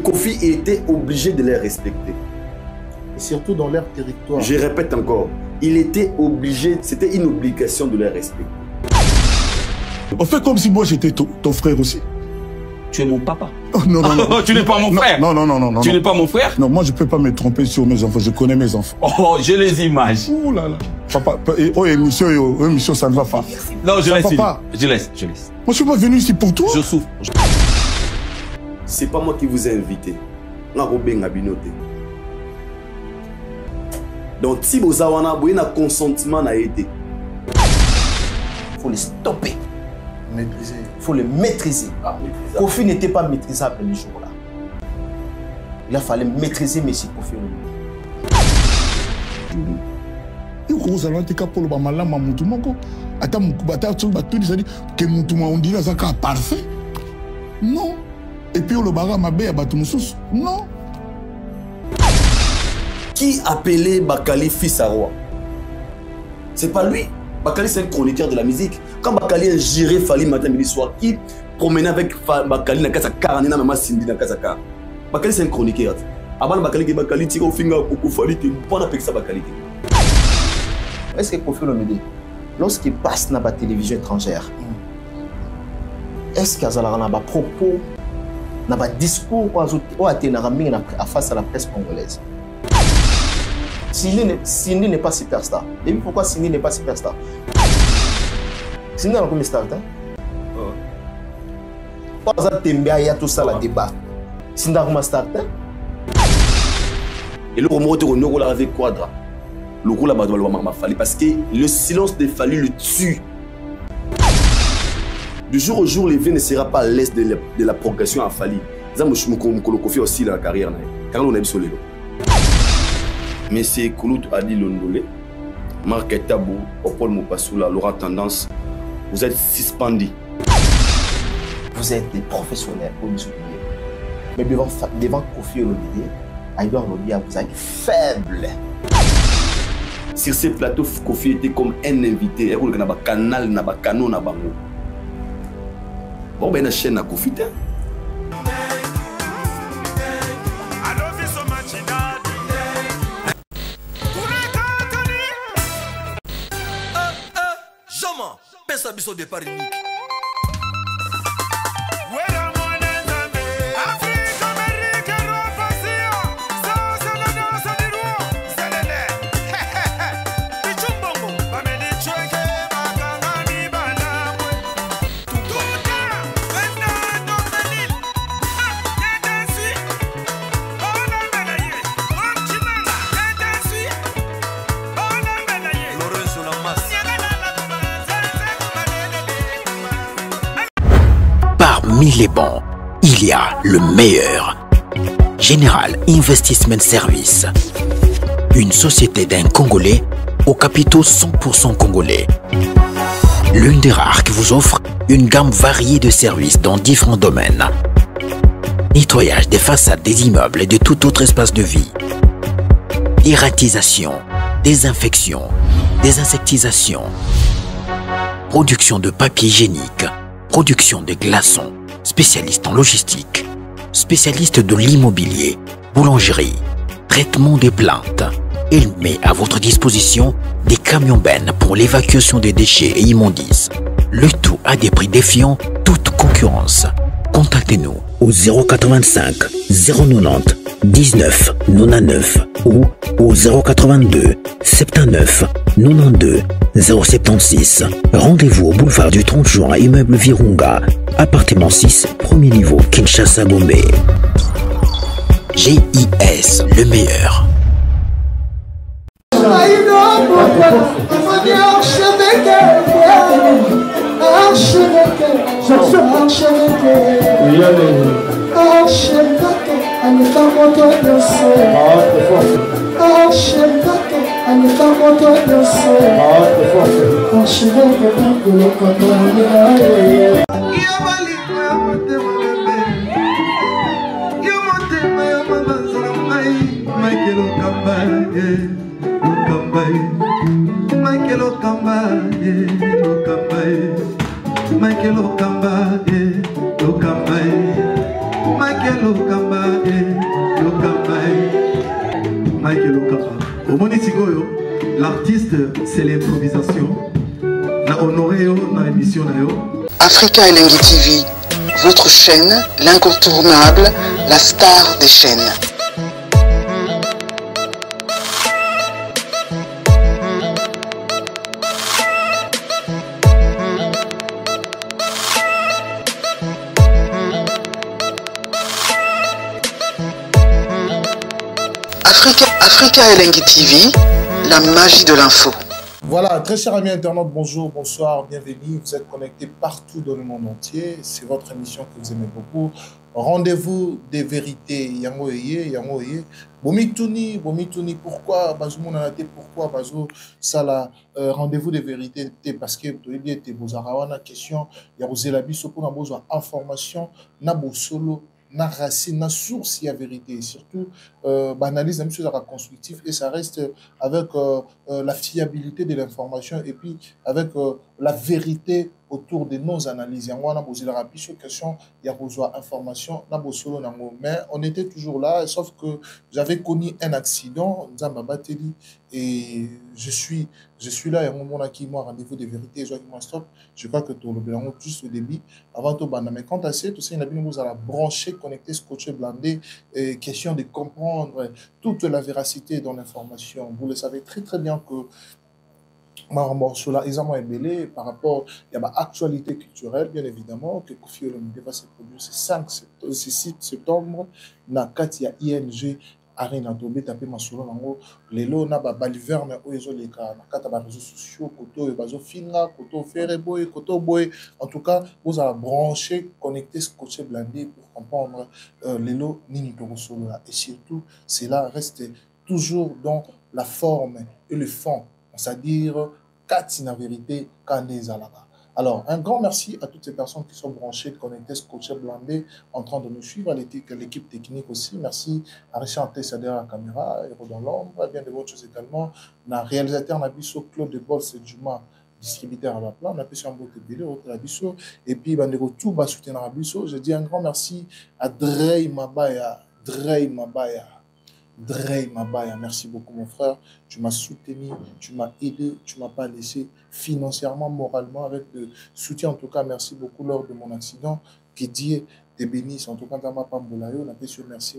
Kofi était obligé de les respecter. Et surtout dans leur territoire. Je répète encore, il était obligé, c'était une obligation de les respecter. On fait comme si moi j'étais ton frère aussi. Tu es mon papa. Oh, non, non, non. Tu n'es pas mon frère. Non, non, non, non. Tu n'es pas mon frère. Non, moi je peux pas me tromper sur mes enfants. Je connais mes enfants. Oh, j'ai les images. Ouh là là. Papa, émission, ça ne va pas. Non, je laisse. Papa. Je laisse. Moi je suis pas venu ici pour toi. Je souffre. C'est pas moi qui vous ai invité. Donc si vous avez un consentement à aider, il faut les stopper. Maîtriser. Il faut les maîtriser. Kofi n'était pas maîtrisable les jours-là. Il a fallu maîtriser M. Kofi. Non. Et puis le baga m'a bé non. Qui appelait Bakali fils à roi? C'est pas lui. Bakali, c'est un chroniqueur de la musique. Quand Bakali a géré Fali matin, midi, soir, qui promenait avec Bakali dans Kasaka, Karanina, Maman Cindy dans Kasaka. Bakali, c'est un chroniqueur. Avant Bakali, tire au finger au Fali, tu ne peux pas appeler ça Bakali. Est-ce que Kofi Olomide, lorsqu'il passe dans la télévision étrangère, est-ce qu'il y a des propos, des discours face à la presse congolaise? Cindy n'est pas superstar. Et pourquoi Cindy n'est pas superstar? Cindy n'a pas star. Pourquoi il y a tout ça, le débat? Cindy n'a pas star. Et le remonte au Nord avec Quadra. Le rôle m'a fallu parce que le silence de Fali le tue. Du jour au jour, l'éveil ne sera pas à l'aise de la progression à Fali. Ça, je me confie aussi dans la carrière. Car on est sur les mais c'est Koulout Adi Londolé, Marc Etabou, Opol Mopasoula, Laurent Tendance, vous êtes suspendus. Vous êtes des professionnels, pour nous oublier. Mais devant Kofi Olomide, Aïdouard Lobia, vous êtes faible. Sur ce plateau, Kofi était comme un invité. Il y a un canal, un canon, un bango. Bon, ben, la chaîne à Kofi. Pensa biso de Paris. Parmi les bons, il y a le meilleur. Général Investment Service. Une société d'un Congolais aux capitaux 100% congolais. L'une des rares qui vous offre une gamme variée de services dans différents domaines. Nettoyage des façades des immeubles et de tout autre espace de vie. Dératisation, désinfection, désinsectisation. Production de papier hygiénique. Production de glaçons, spécialiste en logistique, spécialiste de l'immobilier, boulangerie, traitement des plaintes. Il met à votre disposition des camions-bennes pour l'évacuation des déchets et immondices. Le tout à des prix défiant toute concurrence. Contactez-nous au 085 090 19 99 ou au 082 79 92 076. Rendez-vous au boulevard du 30 juin, immeuble Virunga, appartement 6, premier niveau, Kinshasa, Gombe. GIS, le meilleur. Michael Okamba, Au Monitigoyo, l'artiste, c'est l'improvisation. Na honoré dans l'émission. Africa Elengi TV, votre chaîne, l'incontournable, la star des chaînes. Africa Elengi TV, la magie de l'info. Voilà, très chers amis internautes, bonjour, bonsoir, bienvenue. Vous êtes connectés partout dans le monde entier. C'est votre émission que vous aimez beaucoup. Rendez-vous des vérités. Yango eye. Bomituni, pourquoi Bazo ça la rendez-vous des vérités parce que vous avez été vos arawana question, il y a vos élabis pour avoir besoin information, na solo. Na racine, na source, il y a vérité. Et surtout, analyse même chose constructive et ça reste avec la fiabilité de l'information et puis avec la vérité autour de nos analyses. Il y a posé la rapide question, il y a besoin d'informations, mais on était toujours là, sauf que j'avais connu un accident, et je suis là, il y a un moment qui m'a rendez-vous de vérité, je crois que tout le monde juste au début, avant tout, mais quand à tout ça, il y a bien à la brancher, connecter, scotcher, blender, question de comprendre toute la véracité dans l'information. Vous le savez très très bien que morceau là, ils ont ébélé par rapport à l'actualité culturelle, bien évidemment, que Kofi Olomide va se produire ce 6 septembre, na Katia ING Arena Tobe tapé masolo nango lelo na ba baliverne o ezoleka na kata ba réseaux sociaux koto bazo finga koto faire boy koto boy en tout cas vous allez brancher connecter scotcher blindé pour comprendre lelo nini to solo là et surtout cela reste toujours dans la forme et le fond, c'est-à-dire Katina vérité Kanezalaka. Alors, un grand merci à toutes ces personnes qui sont branchées, connectées, scotchées, blindées, en train de nous suivre, à l'équipe technique aussi. Merci à Richard Tessa derrière la caméra, Héros dans l'ombre, bien de autres choses également. Na réalisateur Nabiso, Claude de Bols et Juma, distributeur à la plan, on a pu sur un beau télé, Nabiso, et puis Bandego tout va soutenir Nabiso. Je dis un grand merci à Drey Mabaya, merci beaucoup mon frère, tu m'as soutenu, tu m'as aidé, tu m'as pas laissé financièrement, moralement, avec le soutien en tout cas, merci beaucoup lors de mon accident, que Dieu te bénisse, en tout cas dans ma pambolayo, n'a pas su merci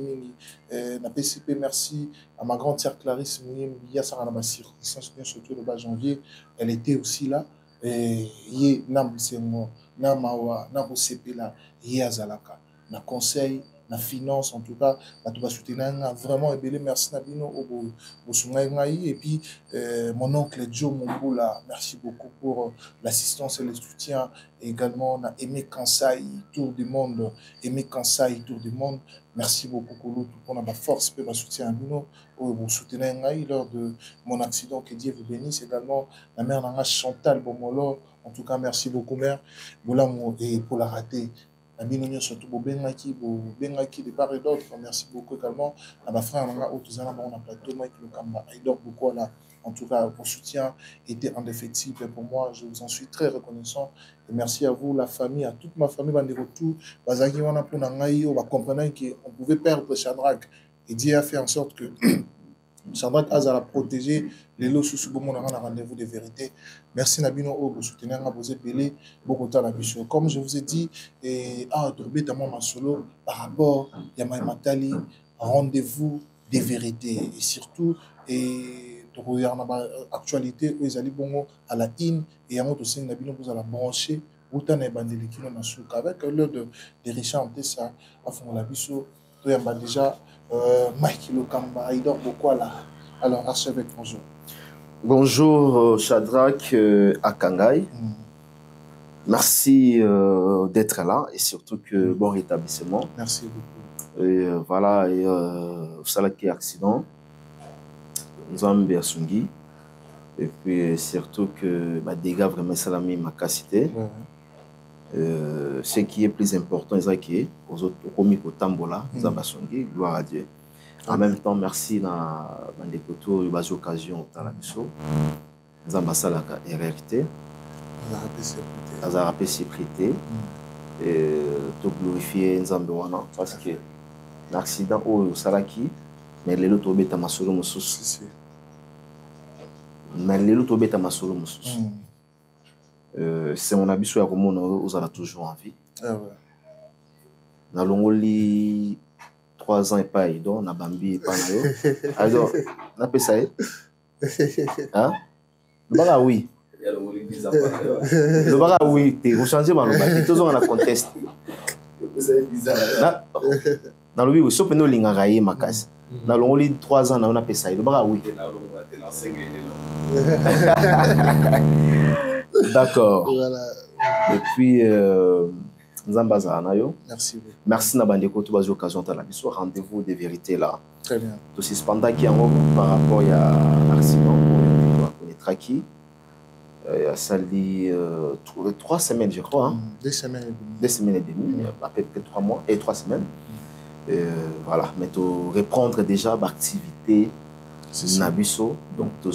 merci à ma grande sœur Clarisse Mouyem, surtout le bas janvier, elle était aussi là, et yé nam sengo, na mawa, na bosepela, yé azalaka, na conseil, la finance, en tout cas, tu vas soutenir vraiment et merci Nabino et puis mon oncle Joe Mombola, merci beaucoup pour l'assistance et le soutien. Et également, on a Aimé Kansai, Tour du Monde, merci beaucoup pour la force pour le soutien à Nino, pour soutenir lors de mon accident, que Dieu vous bénisse. Également, la mère Nanga Chantal Bomolo, en tout cas, merci beaucoup, mère, et pour la rater. Surtout de part et d'autre, merci beaucoup également à ma frère on a plateau il dort beaucoup là. En tout cas, vos soutiens étaient indéfectibles pour moi, je vous en suis très reconnaissant et merci à vous, la famille, à toute ma famille, on comprenait qu'on pouvait perdre Shadrach et Dieu a fait en sorte que Shadrach a protégé les lots sous mon rendez-vous de vérité. Merci Nabino pour soutenir beaucoup de comme je vous ai dit, solo par rapport à Yamaï Matali, rendez-vous des vérités et surtout actualité où ils allaient à la in et à notre aussi Nabino vous allez brancher avec l'heure de Richard Tessa à fond la biso déjà Mike Lokamba il dort beaucoup là. Alors archevêque, bonjour. Bonjour Shadrach Akangai. Merci d'être là et surtout que bon rétablissement. Merci beaucoup. Et voilà, et Salaki accident, nous avons bien Sungi. Et puis surtout que dégâts vraiment salami ma capacité. Ce qui est plus important, c'est que aux autres commis au Tambola, nous avons Sungi, gloire à Dieu. En même temps, merci dans des poteaux, il y a des occasions dans la mission. Nous avons la RRT. Nous avons la sécurité. Et tout glorifier nous avons parce que l'accident au Salaki, mais les autres ont été massurés. mais les autres bêtes à ma solo c'est mon habit sur la commune aux a toujours envie. Na longoli 3 ans et pas idon na bambi pas na yo. Alors na pesa hein? Bah oui. Le baga oui, tu vas changer ma loba. Tu as un contest. Dans le oui, sauf que nous l'ingaraye ma casse. Dans le 3 ans, on a payé le baga oui. D'accord. Et puis Nzambaza Nayo. Merci beaucoup. Merci Nabandeko tu as l'occasion de la mission. Rendez-vous de vérité là. Très bien. Tout ce pendant qui par rapport à l'accident pour les traquis. Ça dit 3 semaines, je crois. Hein. 2 semaines et demie. 2 semaines et demie, à peu près 3 mois et 3 semaines. Voilà, mais tu reprendre déjà l'activité Nabiso. Donc, tu as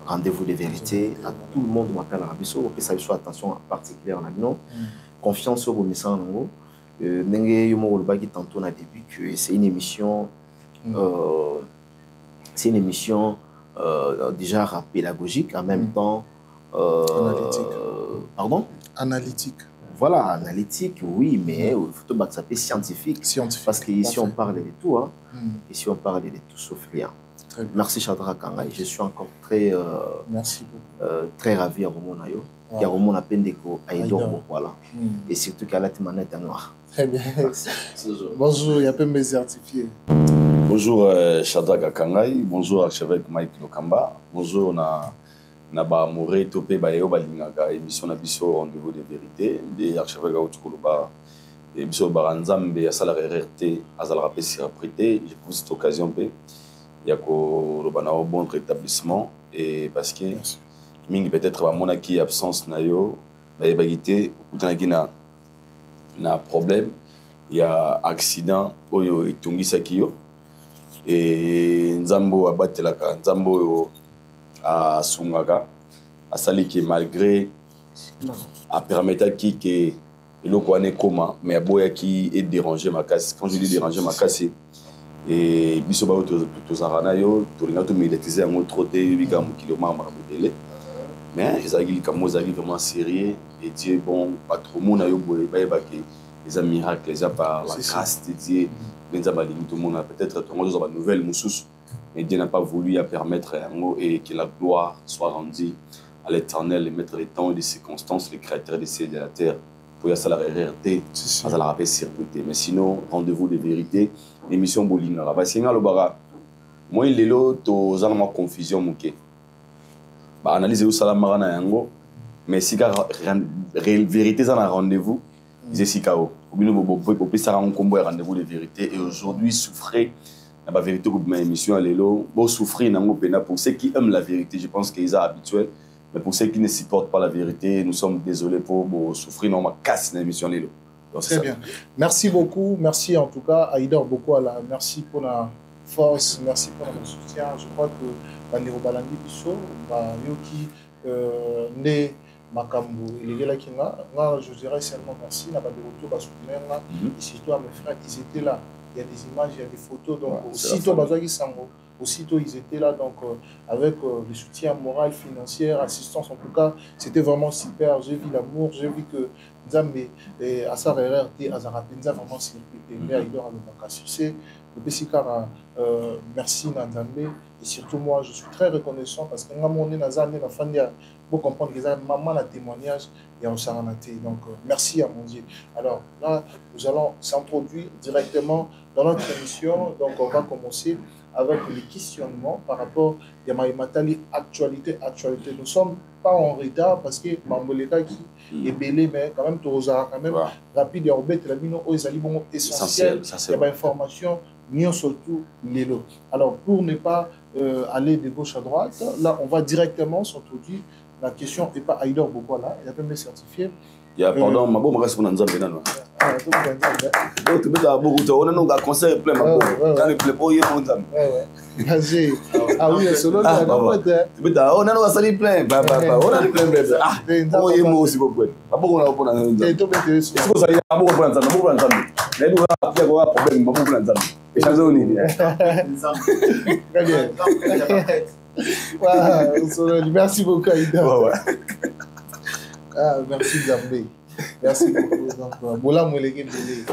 rendez-vous de vérité. À tout le monde m'appelle à Nabiso. Et ça y soit attention particulière en Abino. Confiance au Bomissa Nango. Nengue Yomo Olbagi tantôt na début que c'est une émission. C'est une émission déjà pédagogique en même temps. Analytique. Pardon? Analytique. Voilà, analytique, oui, mais il faut que ça s'appelle scientifique. Parce qu'ici, on parle de tout. Hein. Ici, on parle de tout sauf rien. Merci, Chadra Kangai. Je suis encore très, merci beaucoup. Très ravi à Romonayo. Il y a Romona Pendeko à Idorbo. Voilà. Et surtout qu'à la Timanette à Noir. Très bien. Bonjour, il y a peu de certifiés. Bonjour, Chadra Kangai. Bonjour, archevêque Mike Lokamba. Bonjour, na ba moré topé ba yo balinga émission na biso rendez-vous de vérité de archevêque Gautskoloba et biso baranzambe ya sala RRT azala rapé sur prêté j'ai pris cette occasion pe ya ko lobana au bon rétablissement et parce que mingi peut-être ba monaki absence na yo ba bagité kutanaki na problème il y a accident oyo itungisa kiyo et nzambo abatelaka nzambo yo à Sungaga, à Sali qui malgré a permettre qui le connaît comment mais à boya qui est dérangé ma casse quand je dis déranger ma casse et biso ba to zarana yo to linga to médiatiser en trotter 8 km mais ils agissent comme ils arrivent vraiment sérieux et Dieu bon pas trop monde yo boye ba que les miracles les a par la grâce de Dieu les a balingi tout le monde peut-être tout le monde a nouvelle mususu. Et Dieu n'a pas voulu permettre et que la gloire soit rendue à l'Éternel, le maître des temps et des circonstances, le créateur des cieux et de la terre. Pour y la RRT, à la rappel circuité. Mais sinon, rendez-vous de vérité, émission Bolinga. Moi, il est là, tu as une confusion. Analyse où ça la yango, mais si la vérité est un rendez-vous, c'est si KO. Vous pouvez faire un combo rendez-vous de vérité et aujourd'hui souffrir. La vérité pour ma émission, bon souffrir pour ceux qui aiment la vérité, je pense qu'ils sont habituels. Mais pour ceux qui ne supportent pas la vérité, nous sommes désolés pour souffrir. Non, on va casser l'émission. Très bien. Merci beaucoup. Merci en tout cas à Idor beaucoup. Merci pour la force. Merci pour le soutien. Je crois que Bandero Balandi Bisso, Yoki, Né, Makambo, je dirais seulement merci. Et surtout à mes frères qui étaient là. Il y a des images, il y a des photos. Donc, aussitôt, ils étaient là. Donc, avec le soutien moral, financier, assistance, en tout cas, c'était vraiment super. J'ai vu l'amour, j'ai vu que Nzambe, à sa RRT, à Zarapenza, vraiment, c'est le PCK, merci Nzambe. Et surtout, moi, je suis très reconnaissant parce que pour comprendre que maman a témoignage et on s'en a été. Donc, merci à mon Dieu. Alors là, nous allons s'introduire directement dans notre émission. Donc, on va commencer avec les questionnements par rapport à Matali actualité. Nous ne sommes pas en retard parce que Mamboleka qui est belé, mais quand même, quand même rapide et essentiel. Il y a information, mieux surtout les lots. Alors, pour ne pas aller de gauche à droite, là, on va directement s'introduire. La question n'est pas Aïdor beaucoup là, il y a même certifié. Il y a pendant ma bonne reste pour Nzambe nano. Donc tu peux beaucoup de on a un concert plein ma bonne. Dans le plein boy mon Nzambe. Vas-y. Ah oui, selon la note. Tu peux on a un salut plein. On a plein bébé. Ah. Boy moi aussi beaucoup. Pas beaucoup on a pour Nzambe. Et toi tu es sûr. Est-ce que ça y a beaucoup pour Nzambe, beaucoup pour Nzambe. Mais nous il y a un problème beaucoup pour Nzambe. Et ça zone. Très bien. Merci beaucoup, Aïda. Ouais. Ah, merci, Zambé. Merci beaucoup. Donc, Bola Moulégué Bélé.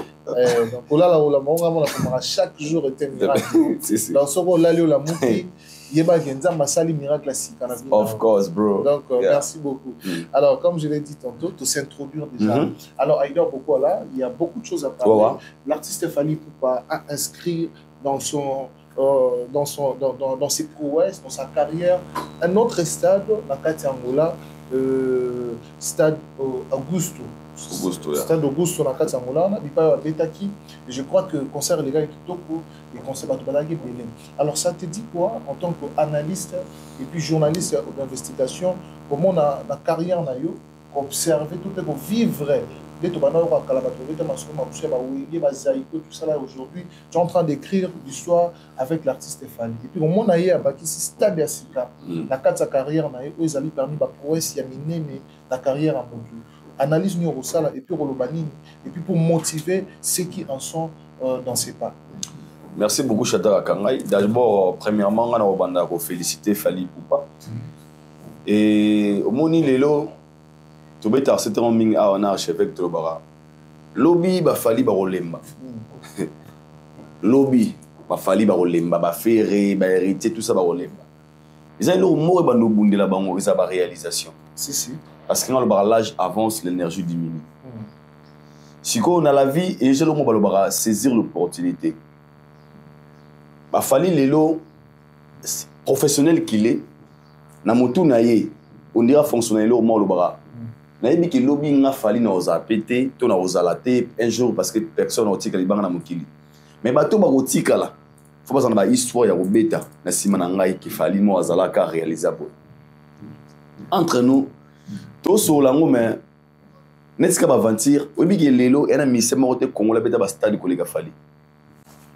Donc, Bola la Ola Monga, chaque jour était miracle. Dans ce rôle, là, la Mouki, Yeba Genza, Massali miracle classique. Of course, bro. Donc, merci beaucoup. Alors, comme je l'ai dit tantôt, de s'introduire déjà. Alors, Aïda Boko, là, il y a beaucoup de choses à parler. L'artiste Fally Ipupa a inscrit dans ses prouesses, dans sa carrière, un autre stade, la Kati Angola, stade Augusto. Stade Augusto, la Kati Angola, je crois que concert les gars Kitoko et concert Batubalagi Belém. Alors ça te dit quoi en tant qu'analyste et puis journaliste d'investigation, comment on a la carrière nayo, observer tout le vivre. Tout ça là aujourd'hui, tu es en train d'écrire l'histoire avec l'artiste Fally. Et puis au moment où il y a stade à Sika, la carte carrière ils allaient parmi les prouesses la carrière en motu. Analyse nous et puis et puis pour motiver ceux qui en sont dans ces pas. Merci beaucoup Chata Kangai. D'abord, premièrement, on a féliciter Fally Ipupa. Et au Moni Lelo, tu peux être certain ming a on a archevêque Trobara. Lobby ba Fally ba rolemba. Lobby ba Fally ba rolemba, ba ferré, ba hérité tout ça ba rolemba. Ils ont le mot ba no bunde la bango, ils ba réalisation. Si. Parce que quand le barrage avance, l'énergie diminue. Si on a la vie et j'ai le mot ba saisir l'opportunité. Ba Fally lelo professionnel qu'il est, na motu na ye, on dira fonctionnel au mot le bara. Naïbi que lobby n'a Fally na osa pété, to na osa laté un jour parce que personne n'a tika libanga na mokili. Mais bato ba rotika là. Faut pas en avoir histoire ya robeta na sima na ngai ki Fally mo azala ka réalisable. Entre nous, to so lango mais netika ba aventure, obi ke lelo ena mise mo te Congo la beta ba stade ko lega Fally.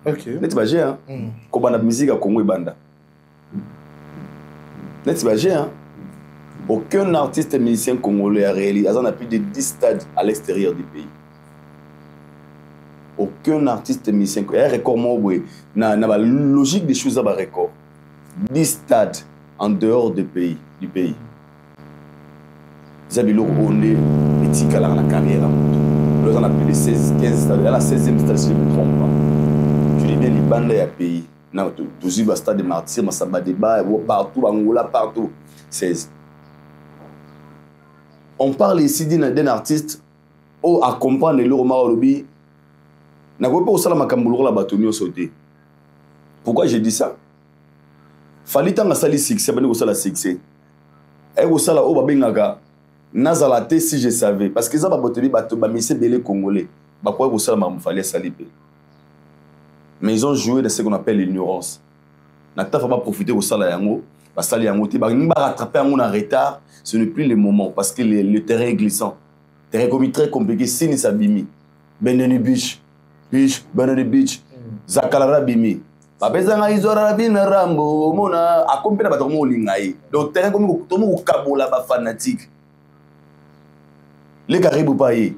OK. Net ba j'ai hein. Ko banda musique à Congo e banda. Net ba j'ai hein. Aucun artiste musicien congolais a réalisé, on a plus de 10 stades à l'extérieur du pays. Aucun artiste musicien, il y a un record, la logique des choses, il y a un record. 10 stades en dehors du pays. Zabilo, on est petit à la carrière. On a plus de 16, 15 stades. Il y a la 16e stade, si je ne me trompe pas. Je dis bien, les bandes y a pays. Toujours le stade de Martyr, Massaba Débat, partout, Angola, partout. 16. On parle ici d'un artiste où à comprendre le roman lobby n'a pas au salam makamboulou la batonio sauté. Pourquoi j'ai dit ça? Fally tanga sali succès bani au sala succès. Et au sala o babengaga nazalate si je savais parce que ça ba botebi bato ba mise belé congolais. Ba quoi au sala mam Fally salipe. Mais ils ont joué de ce qu'on appelle l'ignorance. N'a pas profiter au sala yango. Parce que si rattraper en retard, ce n'est plus le moment parce que le terrain est glissant. Le terrain est très compliqué. Si nous s'abîmons, Benoni Beach, Benoni Beach, Zakalara Bimi. Papezanga izora bina rambo mona akompena batomo lingai. Donc terrain comme tomo kabola ba fanatique. Les caribou paye.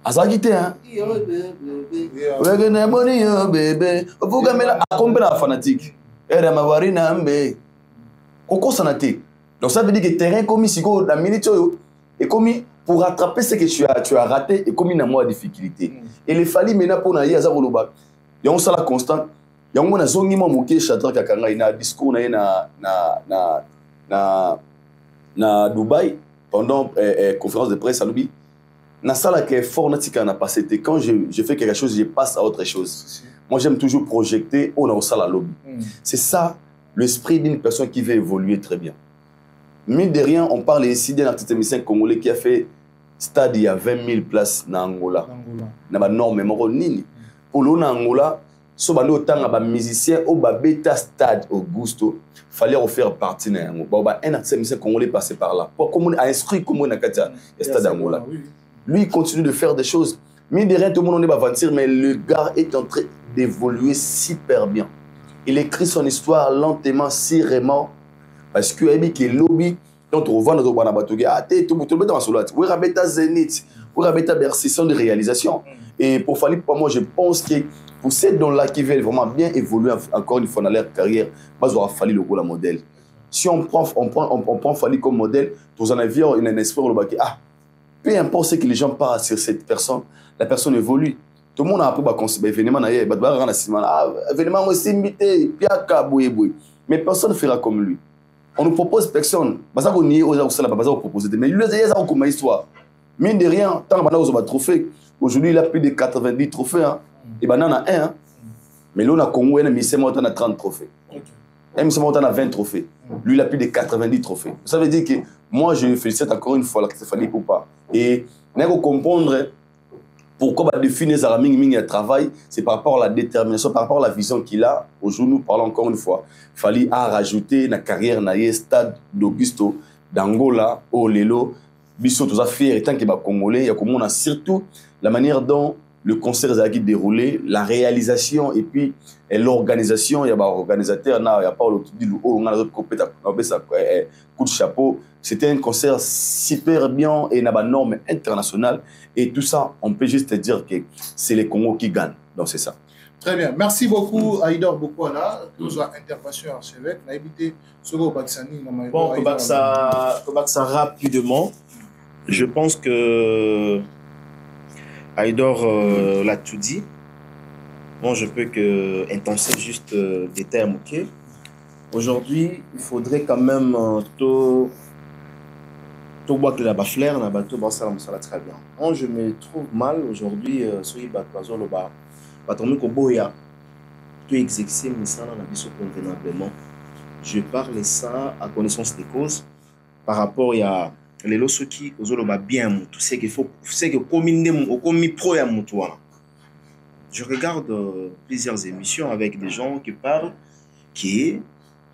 Azakite hein. Wegene boni yo bébé. Vuga mela akompena fanatique. Donc ça veut dire que le terrain comme ici, la minute est comme pour rattraper ce que tu as raté et comme il y a moins de difficultés. Et les Fally maintenant pour naïa za boloba. Il y a un sala constant. Il y a un zongi mo moké chatra kakanga ina discours na Dubaï pendant conférence de presse à Lubi. Na sala que fort natika na passé quand je fais quelque chose, je passe à autre chose. Moi, j'aime toujours projeter on a au sala lobby. C'est ça l'esprit d'une personne qui veut évoluer très bien. Mine de rien, on parle ici d'un artiste musicien congolais qui a fait stade il y a 20 000 places dans Angola. Il y a énormément de nini. Pour l'on Angola, si on a autant de musiciens au bêta stade Augusto, il fallait faire partie de Angola. Un artiste musicien congolais passé par là. Pour qu'on a instruit comment on a le stade Angola. Lui, il continue de faire des choses. Mine de rien, tout le monde va aventure, mais le gars est en train d'évoluer super bien. Il écrit son histoire lentement, sirement, parce que il lobby, quand on revoit notre Banabatouga, tout le monde dans son lot. Oui, Rabeta Zénith, oui, Rabeta Bercy, sont de réalisation. Et pour Fally, pour moi, je pense que pour ces dons-là qui veulent vraiment bien évoluer encore une fois dans leur carrière, il va Fally le rôle modèle. Si on prend Fally comme modèle, dans un avion, il y a un espoir, peu importe ce que les gens parlent sur cette personne, la personne évolue. Tout le monde a appris à événement, événement aussi imité, mais personne ne fera comme lui. On nous propose personne. Mais lui, il y a une histoire. Mine de rien, tant qu'on a un trophée, aujourd'hui il a plus de 90 trophées. Hein. Et ben, il y en a un. Hein. Mais là, on a Congo, il a 30 trophées. Il a 20 trophées. Lui, il a plus de 90 trophées. Ça veut dire que moi, je félicite encore une fois que Fally ou pas. Et il faut comprendre pourquoi définir Zaraming travail, c'est par rapport à la détermination, par rapport à la vision qu'il a. Aujourd'hui, nous parlons encore une fois. Fally a rajouté la carrière dans le stade d'Augusto, d'Angola, au Lelo. Biso tous affaires tant que Congolais, il y a comme on a surtout la manière dont le concert a déroulé, la réalisation et puis l'organisation. Il y a des organisateurs, il n'y a pas l'autre dit on a coup de chapeau. C'était un concert super bien et il y a des normes internationales et tout ça, on peut juste dire que c'est les Congos qui gagnent. Donc c'est ça. Très bien. Merci beaucoup, Aïdor Bokoana. Nous avons intervention à Archevêque. On a évité ce que Baksani. Bon, ça rapidement. Je pense que Aïdor l'a tout dit. Bon, je peux que intenser juste des termes, ok. Aujourd'hui, il faudrait quand même tout boire que la baflère, la bateau, ça va très bien. Bon, je me trouve mal aujourd'hui, sur les bateaux, le bar. Bateau, Koboya, tout exercer, mais ça, on a vu convenablement. Je parle ça à connaissance des causes par rapport à les lois qui ont bien tout ce qu'il faut, c'est que comme pro ya mutuana. Je regarde plusieurs émissions avec des gens qui parlent qui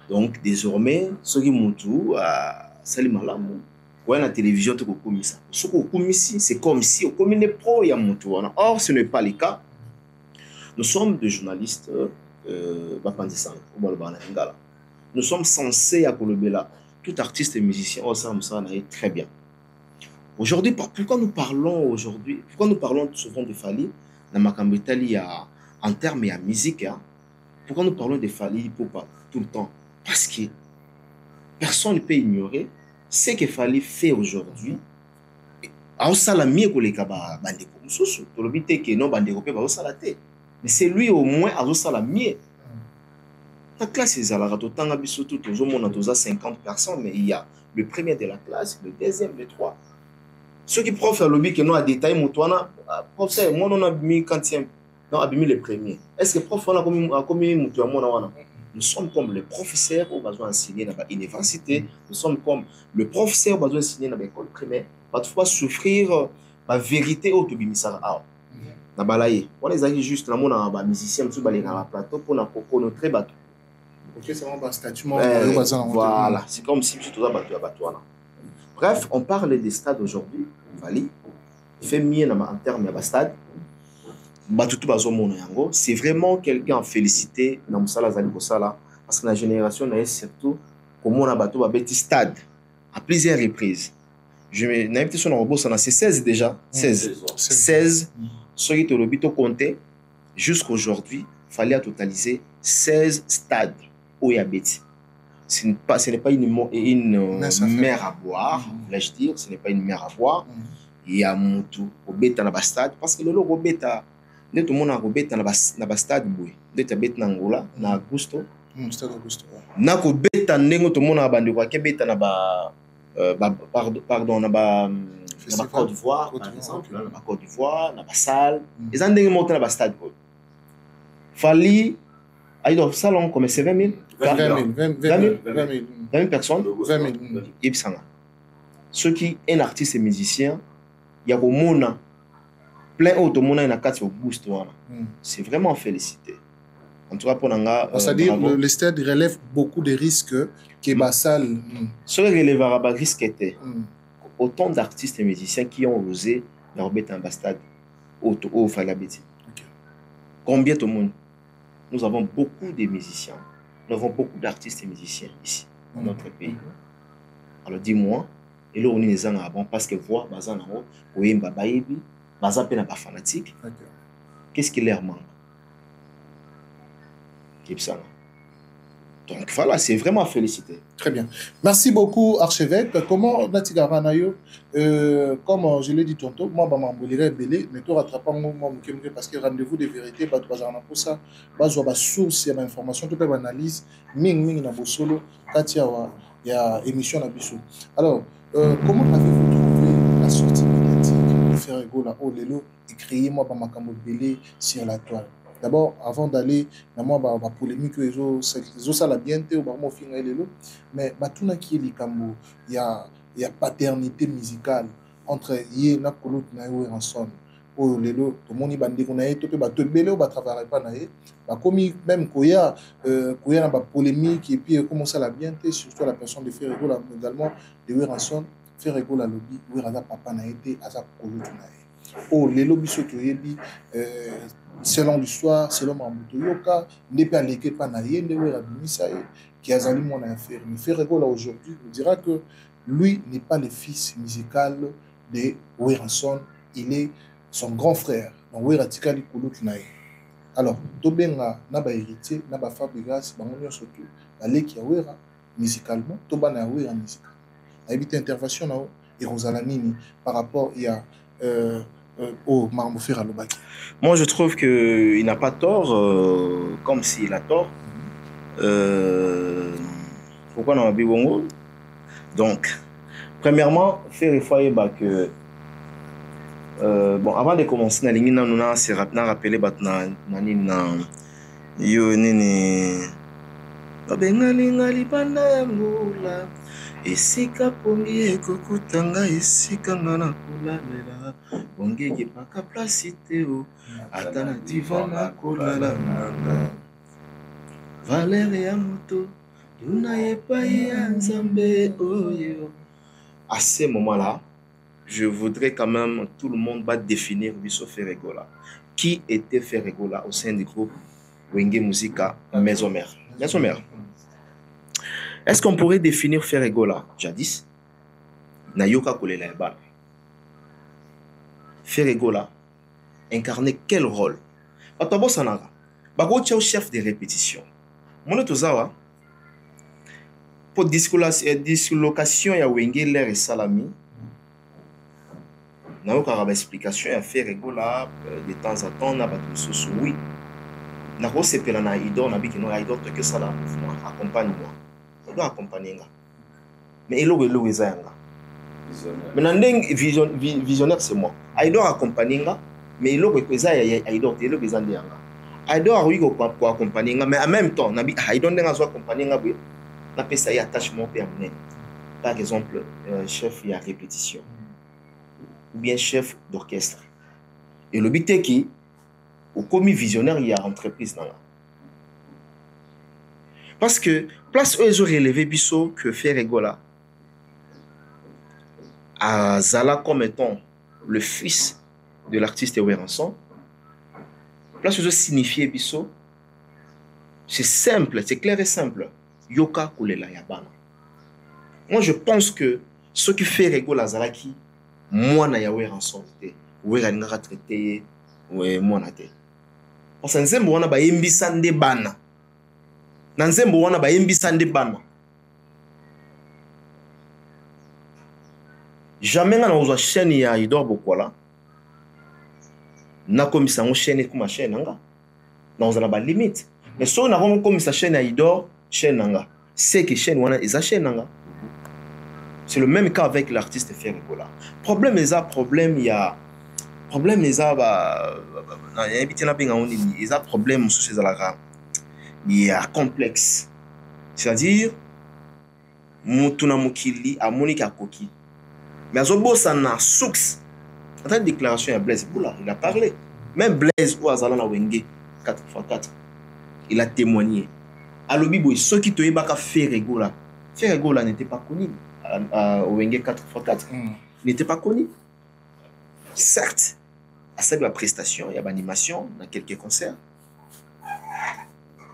donc désormais ceux qui mutu à Salimalamu ouais la télévision tout comme ça. Ce qu'on comme ici c'est comme si au comme pro ya mutuana. Or ce n'est pas le cas. Nous sommes des journalistes nous sommes censés à Kolobela. Tout artiste et musicien, oh, ça très bien. Aujourd'hui, pourquoi nous parlons souvent de Fally dans Makambetali en termes de musique? Hein? Pourquoi nous parlons de Fally tout le temps? Parce que personne ne peut ignorer ce que Fally fait aujourd'hui. Mais c'est lui au moins à mieux. La classe est à la radio, tant que tout le monde a 50 personnes, mais il y a le premier de la classe, le deuxième, le trois. Ceux qui profitent le lobby qui n'ont pas détaillé, prof, moi, on a mis quantième, non, a mis le premier. Est-ce que prof, on a commis nous sommes comme le professeur qui a besoin d'enseigner dans l'université, nous sommes comme le professeur qui a besoin d'enseigner dans l'école primaire, parfois souffrir la vérité au Tobimissar. Na balaye, on les a juste là, on a musicien, on a un plateau pour nous très bateau. Voilà, c'est comme si tout ça battu à bateau. Bref, on parle des stades aujourd'hui. Fally fait mieux en termes de stade. C'est vraiment quelqu'un à féliciter dans Moussala parce que la génération est surtout comme on a bateau à petit stade à plusieurs reprises. Je n'ai pas son robot, ça c'est 16 déjà. 16. Ceux qui ont compté jusqu'à aujourd'hui, il fallait totaliser 16 stades où il y a bêtis. Ce n'est pas une mer à boire, voulais-je dire. Ce n'est pas une mer à boire. Il y a Moutou au bêta dans le stade parce que le logo bêta, tout le monde a bêta dans le stade. Il y a bêta dans Angola, dans Augusto. Na ko bêta nengo tout le monde a bandé quoi bêta dans pardon dans Côte d'Ivoire par exemple, dans Côte d'Ivoire, dans la salle. Ils ont monté dans le stade. Fally Aïdor salon comme c'est 20 000. 20 000 personnes. 20 000. Ceux qui sont un artiste et musicien, il y a beaucoup plein d'autres monde dans quatre Auguste. C'est vraiment félicité. En tout cas pour Nanga. C'est-à-dire le stade relève beaucoup de risques que la salle. Ce qui relèvera le risque était autant d'artistes et musiciens qui ont osé leur mettre un stade au Falabeti. Combien de monde? Nous avons beaucoup de musiciens, nous avons beaucoup d'artistes et musiciens ici, dans notre pays. Alors dis-moi, et là on est les avant parce que voir Bazan ou Yemba Baïbi, baza pe na ba fanatique. Qu'est-ce qui leur manque? Donc voilà, c'est vraiment félicité. Très bien. Merci beaucoup, archevêque. Comment Natigara Nayo, comme je l'ai dit tantôt, moi, je m'embolirai belé, mais tu rattrapes parce que rendez-vous de vérité, tu vas pour ça, tu vas source, il y a information, tu peux analyse, ming na solo, Katia, il y a émission na biso. Alors, comment avez-vous trouvé la sortie médiatique de Ferrego là, oh lelo, écrit moi, Bamakambo belé sur la toile? D'abord, avant d'aller dans la polémique, ça la bien été, mais il y a paternité musicale entre Yé na Kolot na Ranson. Oh lelo, tout le monde bandi qu'on a été, tout le monde va travailler pas na Yé. Comme même Koya na ba polémique et puis comment ça la bien été, surtout la personne de Ferrego là également de Ranson, Ferrego la lobby, où Raza papa na été, Aza Kolot na Yé. Oh lelo biso toyebi selon l'histoire, selon Mambuto Yoka, n'est pas l'équipe panaïen de Wérabimisaï, qui a zali mon affaire. Mais Ferrego là aujourd'hui nous dira que lui n'est pas le fils musical de Weranson, il est son grand frère. Donc Weratikali Kouloutnaï. Alors, Tobenga n'a pas héritier, n'a pas Fabrigas, Bangonio surtout, aller qui a Wera musicalement, Toba n'a Wera musical. A évité intervention là, et Rosalanini par rapport il y a au Marmoufir à Lobaki. Moi, je trouve qu'il n'a pas tort, comme s'il a tort. Pourquoi dans la Bibongo? Donc, premièrement, faire effacer que bon, avant de commencer, na lingi na nuna se rappeler nani na yo nini babengalingali banda ya ngula esika pongi ekokutanga esika ngana kulalela pongi kipaka place teo ata na divan na kolala nanga valere ya moto tuna epai ya nzambe oyo. À ce moment-là, je voudrais quand même tout le monde va définir Bisso Ferregola. Qui était Ferregola au sein du groupe Wenge Musica Maison Mère? Maison Mère. Est-ce qu'on pourrait définir Ferregola jadis? Nayoka Kolela Eba. Ferregola incarnait quel rôle? Batabo Sananga. Bago Tchao chef de répétition. Mon Tozawa. Pour dislocation, il y a Wenge L'air et Salami. N'a aucune explication à faire Ferregola de temps à temps n'a pas tout ce oui. N'a pas se pela na idor n'a pas que idor que ça là accompagne-moi. On doit accompagner là. Mais il est zanga. Mais visionnaire c'est moi. Idor accompagner là, mais il est ça idor il est zanga. Idor oui pour accompagner là, mais en même temps n'a pas idor n'a pas accompagner là. N'a pas ça y attachement permanent. Par exemple, chef il y a répétition. Ou bien chef d'orchestre. Et le but est qui, au commis visionnaire, il y a entreprise dans là. Parce que, place où ils ont relevé Bisso que Ferregola à Zala comme étant le fils de l'artiste Weranson, place où ils ont signifié Bisso, c'est simple, c'est clair et simple. Yoka Kulela Yabana. Moi, je pense que ce qui fait Ferregola Zalaki, moi na yawe ranson te we nga traité we moi na te parce que nzembo wana ba yembisa nde bana na nzembo wana ba yembisa nde bana jamais na ozwa chaîne ya Idor Bokola na komisa ngo chaîne kuma chaîne nga na ozala ba limite mais so na ko komisa chaîne ya Idor chaîne nga c'est que chaîne wana eza chaîne nga. C'est le même cas avec l'artiste Ferregola. Problème il y a problème il y a problème sur ces alara. Il y a complexe. C'est-à-dire mutuna mukili a Monica Koki. Mais azobo sana soux. Dans la déclaration à Blaise Boula, il a parlé. Même Blaise ou Azalana Wenge 4x4. Il a témoigné. Alobi boy ceux qui te yebaka Ferregola. Ferregola n'était pas connu. Au Wenge 4x4 n'était pas connu. Certes, à cette prestation, il y a l'animation dans quelques concerts,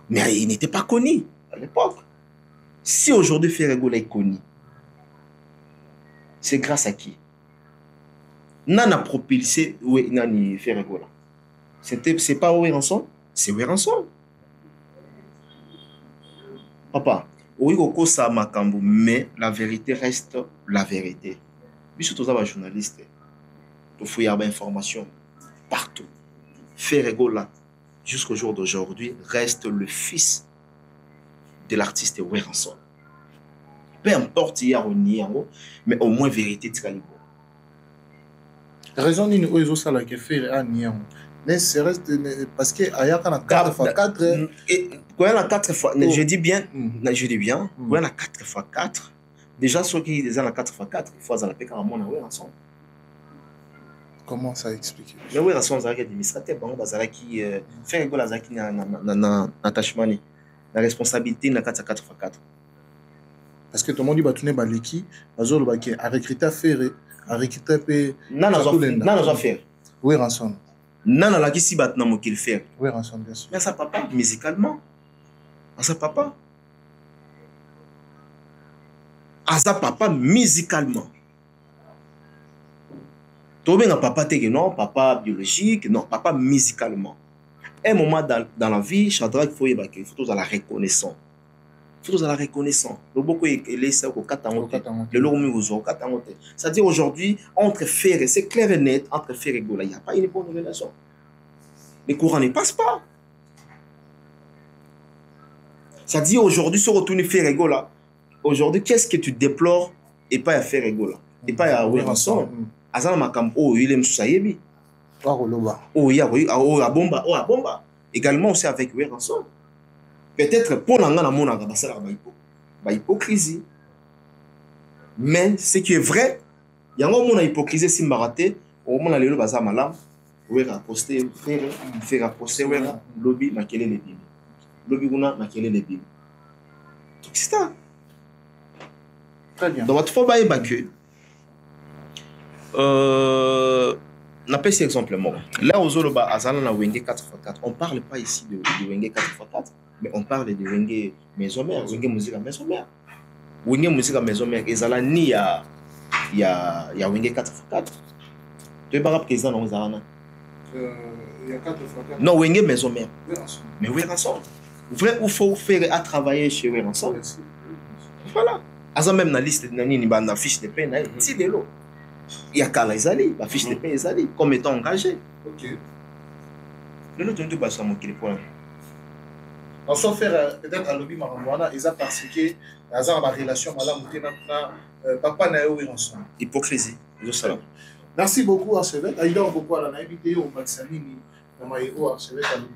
mais il n'était pas connu à l'époque. Si aujourd'hui Ferregola est connu, c'est grâce à qui? Nana propulsé oui nani Ferregola. C'est pas Weranson, c'est Weranson. Papa, oui koko sa makambo, mais la vérité reste la vérité. Biso tous les journalistes, il faut y avoir information partout. Ferregola, jusqu'au jour d'aujourd'hui, reste le fils de l'artiste Weranson. Peu importe il y a mais au moins vérité tiralibo. Raison d'une oiseau ça la que fait à Niang. Mais c'est reste parce que aya kana 4x4 et quand on a 4x je dis bien quand on a 4x4 déjà ceux qui les ont 4x4 il faut aller payer carrément na Weranson. Comment ça explique? Mais Weranson ça qui administrateur bango bazala qui fait rigoler ça qui na attachement la responsabilité na 4x4. Parce que tout le monde dit batuné baleki bazolo baki a recruter faire a recruter non faire Weranson non la qui si bat na mo qu'il faire Weranson bien sûr mais ça papa musicalement ça papa musicalement to bien papa te que non papa biologique non papa musicalement un moment dans la vie Shadrach faut y faut tous à la reconnaissance. Le beaucoup est laissé au Katangote. Le lourmi au Katangote. C'est-à-dire aujourd'hui, entre Ferre, c'est clair et net, entre Ferre et Gola, il n'y a pas une bonne relation. Les courants ne passent pas. C'est-à-dire aujourd'hui, se retourner Ferre et Gola. Aujourd'hui, qu'est-ce que tu déplores et pas à Ferre et Gola? Et pas à Weranson. Azana Makam, oh, il est Moussaïebi. Oh, il y a Bomba. Également aussi avec Weranson. Peut-être pour l'angana mona kabasala ba hypocrisie. Mais ce qui est vrai, il y a un hypocrisie si maraté, au moment lelo baza malam, wera poster faire poster wera lobby makele les bibles. Lobby guna makele les bibles. Donc c'est ça. Très bien. Donc il faut ba que n'a pas cet exemple moi. Là aux Zoloba azana na wenge 4x4. On parle pas ici de wenge 4x4. Mais on parle de Wenge maison mère, Wenge musique à maison mère. Wenge musique à maison mère, et ça là ni il y a Wenge 4x4. Tu es pas rapide ça non Zarana. Il y a 4x4. Non Wenge maison mère. Mais Weranson. Vrai ou faut faire à travailler chez Weranson. Voilà. Asa même na liste nani ni banda fiche de paie na si de l'eau. Il y a Kala Izali, la fiche de paie Izali comme étant engagé. OK. Le lot de basa mon qui point. On s'en fait peut-être à lobby Marambouana, ils ont parce que ils ont ma relation papa na Weranson. Hypocrisie. Merci beaucoup à Chevette. Aïda beaucoup à la naïveté au Maxamini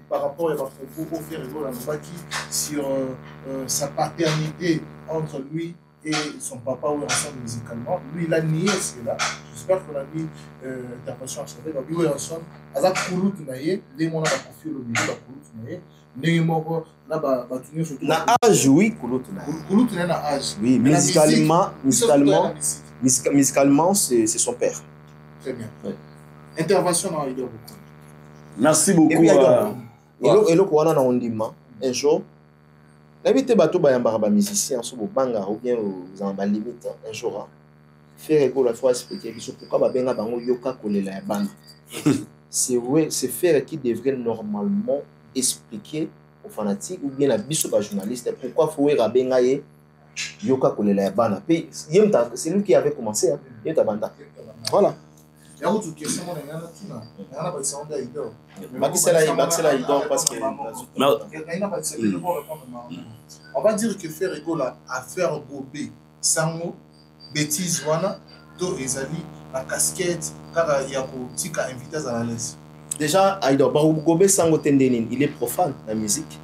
par rapport à la propos au Ferregola sur sa paternité entre lui et son papa Weranson musicalement. Lui, il a nié cela. J'espère qu'on a mis intervention à Chevette. Donc, Weranson, Azak Koulout Naye, les mots n'a pas confié le milieu de Koulout Naye. Na âge oui Koulout na âge oui musicalement c'est son père. Très bien. Ouais. Intervention dans Aïda beaucoup. Merci beaucoup. Et le quoi na ondima un jour n'habite bateau bayamba ba musicien so banga ou bien aux en limite un jour faire école la fois expliquer pourquoi ba benga bango yoka kolela ya bana. C'est faire qui devrait normalement expliquer aux fanatiques ou bien à biso journaliste pourquoi faut rabengaye yoka kolela ya bana pe c'est lui qui avait commencé yemta banda voilà il y a autre question on a pas ça d'Aïda Maxela idor parce que on va dire que Ferregola a faire gober sango bêtise wana to ezali la casquette car il y a tika invité à la laisse. Déjà, Gobe Sango Tendenin, il est profane, la musique.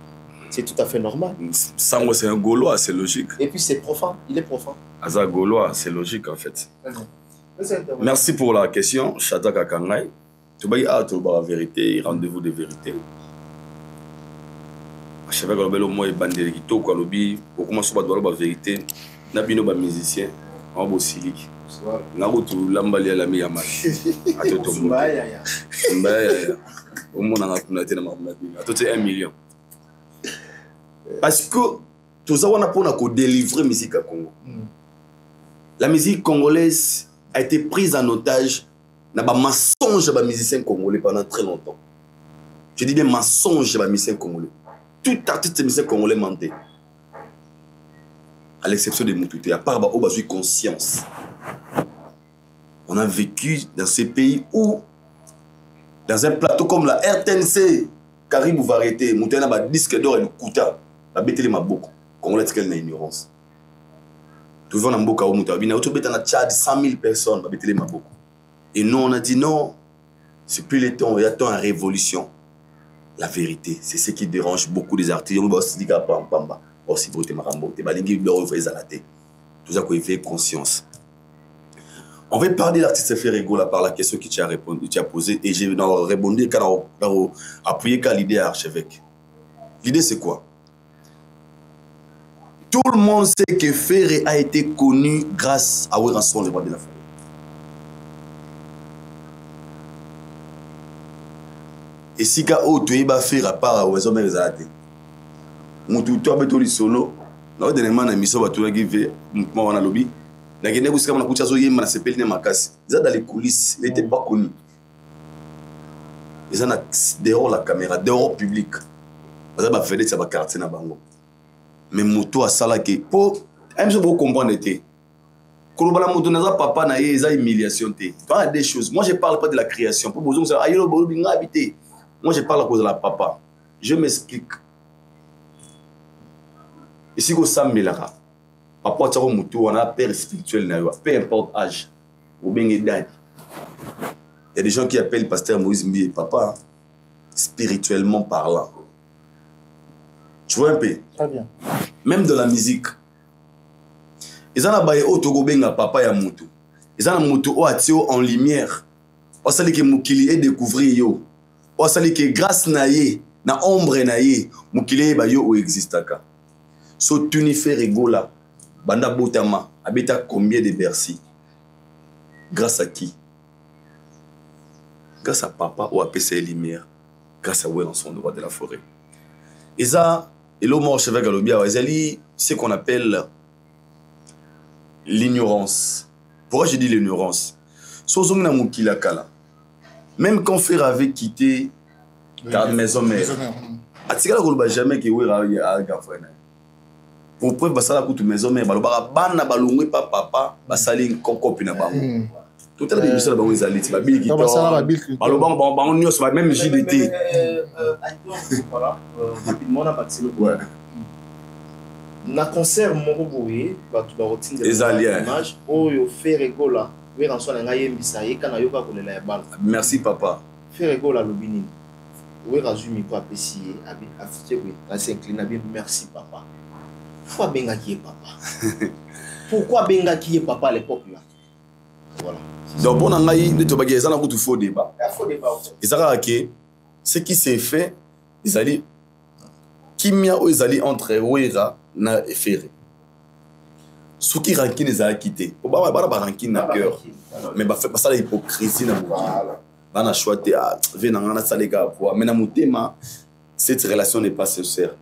C'est tout à fait normal. Sango, c'est un Gaulois, c'est logique. Et puis c'est profane, il est profane. Aza Gaulois, c'est logique en fait. Merci pour la question, Shadrach Akangai. Tu vas dire, la vérité, rendez-vous de vérité. Je sais pas quand on a bandé qui toque, on commence à voir la vérité. On a bien des musiciens, on a aussi Naruto lambali la mi yamashi atoto mbaya omona ngakuna tena mamadi atoto 1 million parce que tout ça on a pour délivrer musique à Congo. La musique congolaise a été prise en otage na ba mensonge ba musicien congolais pendant très longtemps. Je dis bien mensonge ba musicien congolais. Tout artiste musicien congolais mentait. À l'exception de Moutouté, à part où j'ai conscience. On a vécu dans ces pays où, dans un plateau comme la RTNC, Caribou va arrêter, Moutouté a un disque d'or et le Kouta, la bêtelle m'a beaucoup. Congolais, c'est qu'elle n'a ignorance. Tout le monde a beaucoup à Moutouté. Il y a un Tchad, 100 000 personnes, la bêtelle m'a beaucoup. Et nous, on a dit non, c'est plus le temps, il y a temps à révolution. La vérité, c'est ce qui dérange beaucoup des artistes. On va se dire pamba. Aussi pour te marambo, te balingi bleu fait zalaté. Tout ça qu'on fait conscience. On va parler de l'artiste Ferrego là par la question que tu as répondu, tu as posée et j'ai répondu quand on appuyé qu'à l'idée à archevêque. L'idée c'est quoi? Tout le monde sait que Ferré a été connu grâce à Ouéranson, le roi de la forêt. Et si tu as fait à part à Ouéranson, mais zalaté. Mututu abetoli solo na dernièrement na mission batula give mouvement wana lobby na kende kusika na kucha zo yema na sepeli na makasi za dans les coulisses il était pas connu ils en a dehors la caméra dehors public ça ba fait ça ba quartier na bango mais mutu asala ke po même si vous comprenez te kolobala mutu na za papa na ye za humiliation te pas des choses moi je parle pas de la création pour besoin ça ayelo bo binga habiter moi je parle à cause de la papa je m'explique. Et si vous savez, papa, tu as un père spirituel, peu importe l'âge, ou bien l'âge. Il y a des gens qui appellent pasteur Moïse Mbié papa, spirituellement parlant. Tu vois un peu? Très bien. Même de la musique. Ils ont un papa et Moutou. Ils ont un Moutou en lumière. On sait que Moukili est découvert. On sait que grâce naïe, na ombre naïe, Moukili est existe. So tuni Ferrego là, banda botama, habita combien de Bercy? Grâce à qui? Grâce à papa ou à PC Lumière, grâce à Ouéranson, le roi de la forêt. Et ça, et l'homme au chevet galobia, c'est ce qu'on appelle l'ignorance. Pourquoi je dis l'ignorance? Sozong na mukila kala. Même quand Ferré avait quitté la maison mère, atikala koloba jamais que Ouéra a gafouena. Pour preuve basala kutu maison mère balobara bana balongwe pa papa basali kokopina bango tout à l'heure monsieur la bango ezaliti ba biliki to balobanga bango nyos même JDT voilà rapidement na batilo ouais na concert moko boye batu ba routine de image oyo Ferrego là Ouéranson na ngai yembisa ye kana yoka kolela ya bana merci papa Ferrego là lobini Ouéranson mi ko apprécier abi afite ko na s'incline abi merci papa. Pourquoi Benga qui est papa? Pourquoi Benga qui est papa à l'époque là? Voilà. Donc, bon, on a eu des faux débats. Et ça, ce qui s'est fait, ils allaient. Kimia ou ils allaient entre Ouéra et Ferré. Ce qui rankin les a quittés. Pour pas rankin na cœur. Mais ça l'hypocrisie na voilà. On a choisi venir ça les gars pour mais na mutema cette relation n'est pas sincère.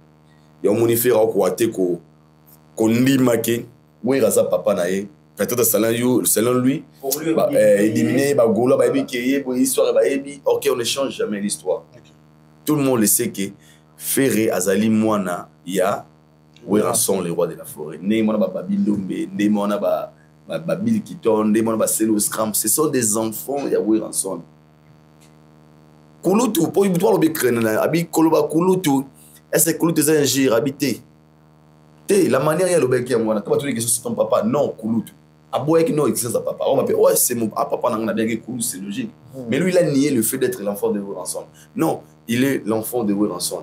Et on monifère au côté qu'on dit maqué Ouéra sa papa na ye. Peut-être selon lui, éliminer Golo, histoire, ok, on ne change jamais l'histoire. Tout le monde le sait que Ferré Azali Moana, il y a Ouéranson, le roi de la forêt. Ce sont des enfants, il y a Ouéranson. Kouloutou, pour y voir le bécrène, Abi Koloba Kouloutou, est-ce que Kouloutou est un gire habité? La manière il y a le bec qui est moi, tu vas te dire que c'est ton papa, non, Kouloutou. Aboye qui non existe à papa. On m'appelle, ouais, c'est mon papa, on a bien que Kouloutou, c'est logique. Mais lui, il a nié le fait d'être l'enfant de Ouéranson. Non, il est l'enfant de Ouéranson.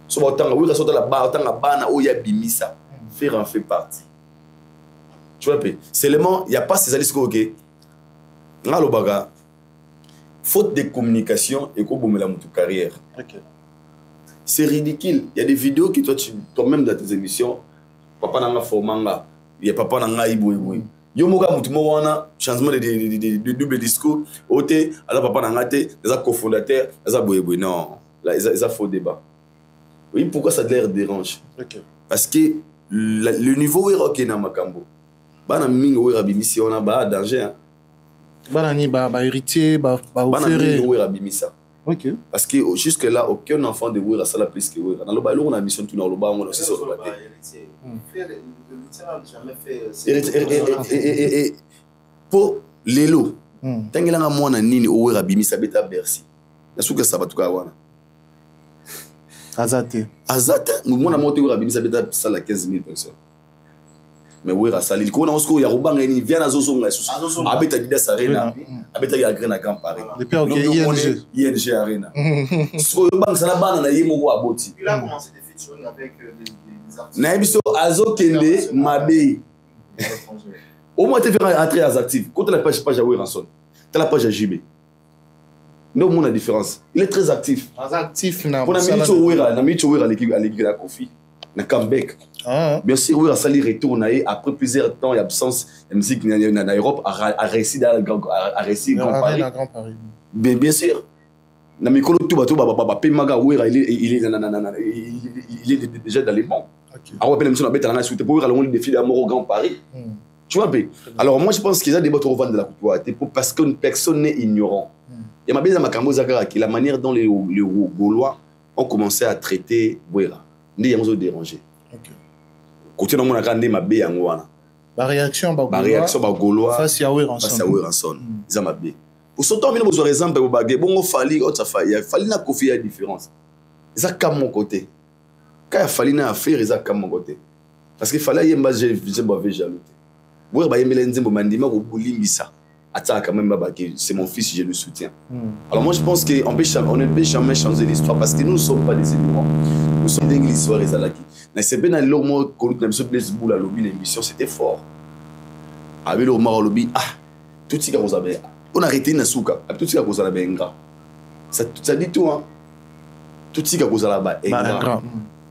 So, autant Ouéranson de la barre, autant la barre, où il y a Bimisa, Ferré en fait partie. Tu vois, seulement, il n'y a pas ces alliés ok. Dans le baga, faute de communication et qu'on bomme la moutou carrière. C'est ridicule. Il y a des vidéos que toi-même dans tes émissions, papa n'a pas formanga, il y a papa n'a pas iboué. Yo moga mutumo wana changement de double discours. Ote, alors papa n'a pas été, les cofondateurs, les boyeboy. Non, là, ils ont faux débat. Oui, pourquoi ça leur dérange? Parce que le niveau est rocké dans Makambo. Bana mingo est rabimisi on a bas danger. Banani, héritier, Banani, Wera Bimisa. Ok. Parce que jusque-là, aucun enfant de Wera ça l'a plus que Wera. Dans le bas, on a mission tout dans le bas, on a aussi sur le bas. Et pour Lélo, tant qu'il y a un mois, Nini, Wera Bimisa, Beta Bercy. Est-ce que ça va tout cas? Azate. Azate, moi, on a monté Wera Bimisa, Beta ça la 15 000 personnes. Mais Wera Sali, il connaît aussi Yarouba, il vient à Zozo, Abeta Didas Arena, Abeta Yagrena Grand Paris. Depuis ING. ING Arena. So, le banque, ça n'a pas de Yemo à Boti. Il a commencé des featuring avec des artistes. Naïbiso, Azo Kende, Mabé. Au moins, tu fais entrer à actif. Quand tu as la page à Weranson, tu as la page à JB. Nous, on a la différence. Il est très actif. Actif, on a mis Wera l'équipe de la Kofi. Na comeback. Bien sûr, Wera Sali retourne après plusieurs temps et absence. La musique en Europe a réussi à Grand Paris. Bien sûr. Na mikolo tout bateau Pemaga Wera il est déjà dans les bons. Alors on appelle monsieur Nabeta na suite pour Wera le défi d'amour au Grand Paris. Tu vois bien. Alors moi je pense qu'ils ont des bateaux revendre de la couture parce que personne n'est ignorant. Il y a ma Makambo Zakara qui la manière dont les Gaulois ont commencé à traiter Wera. Ni yango dérangé. OK. Côté na mona kande mabe yango wana. Ba réaction Gaulois face à Weranson. Ils mabe. Pour ce temps, nous avons exemple pour bagé. Bon, il fallait na Kofi a différence. Ça comme mon côté. Quand il fallait na affaire, ça comme mon côté. Parce qu'il fallait yemba je bavais jaloux. Boire ba yemela nzembo mandima ko bolimbisa. Attends quand même bagé, c'est mon fils, je le soutiens. Alors moi je pense que on ne peut jamais changer l'histoire parce que nous ne sommes pas des ignorants. Nous sommes des l'histoire et Zalaki. Mais c'est bien dans le mot que nous avons fait boule à lobby l'émission, c'était fort. Avec le Omar lobby, tout ce qu'on avait. On a arrêté Nasuka, tout ce qu'on avait ingra. Ça dit tout hein. Tout ce qu'on avait ingra.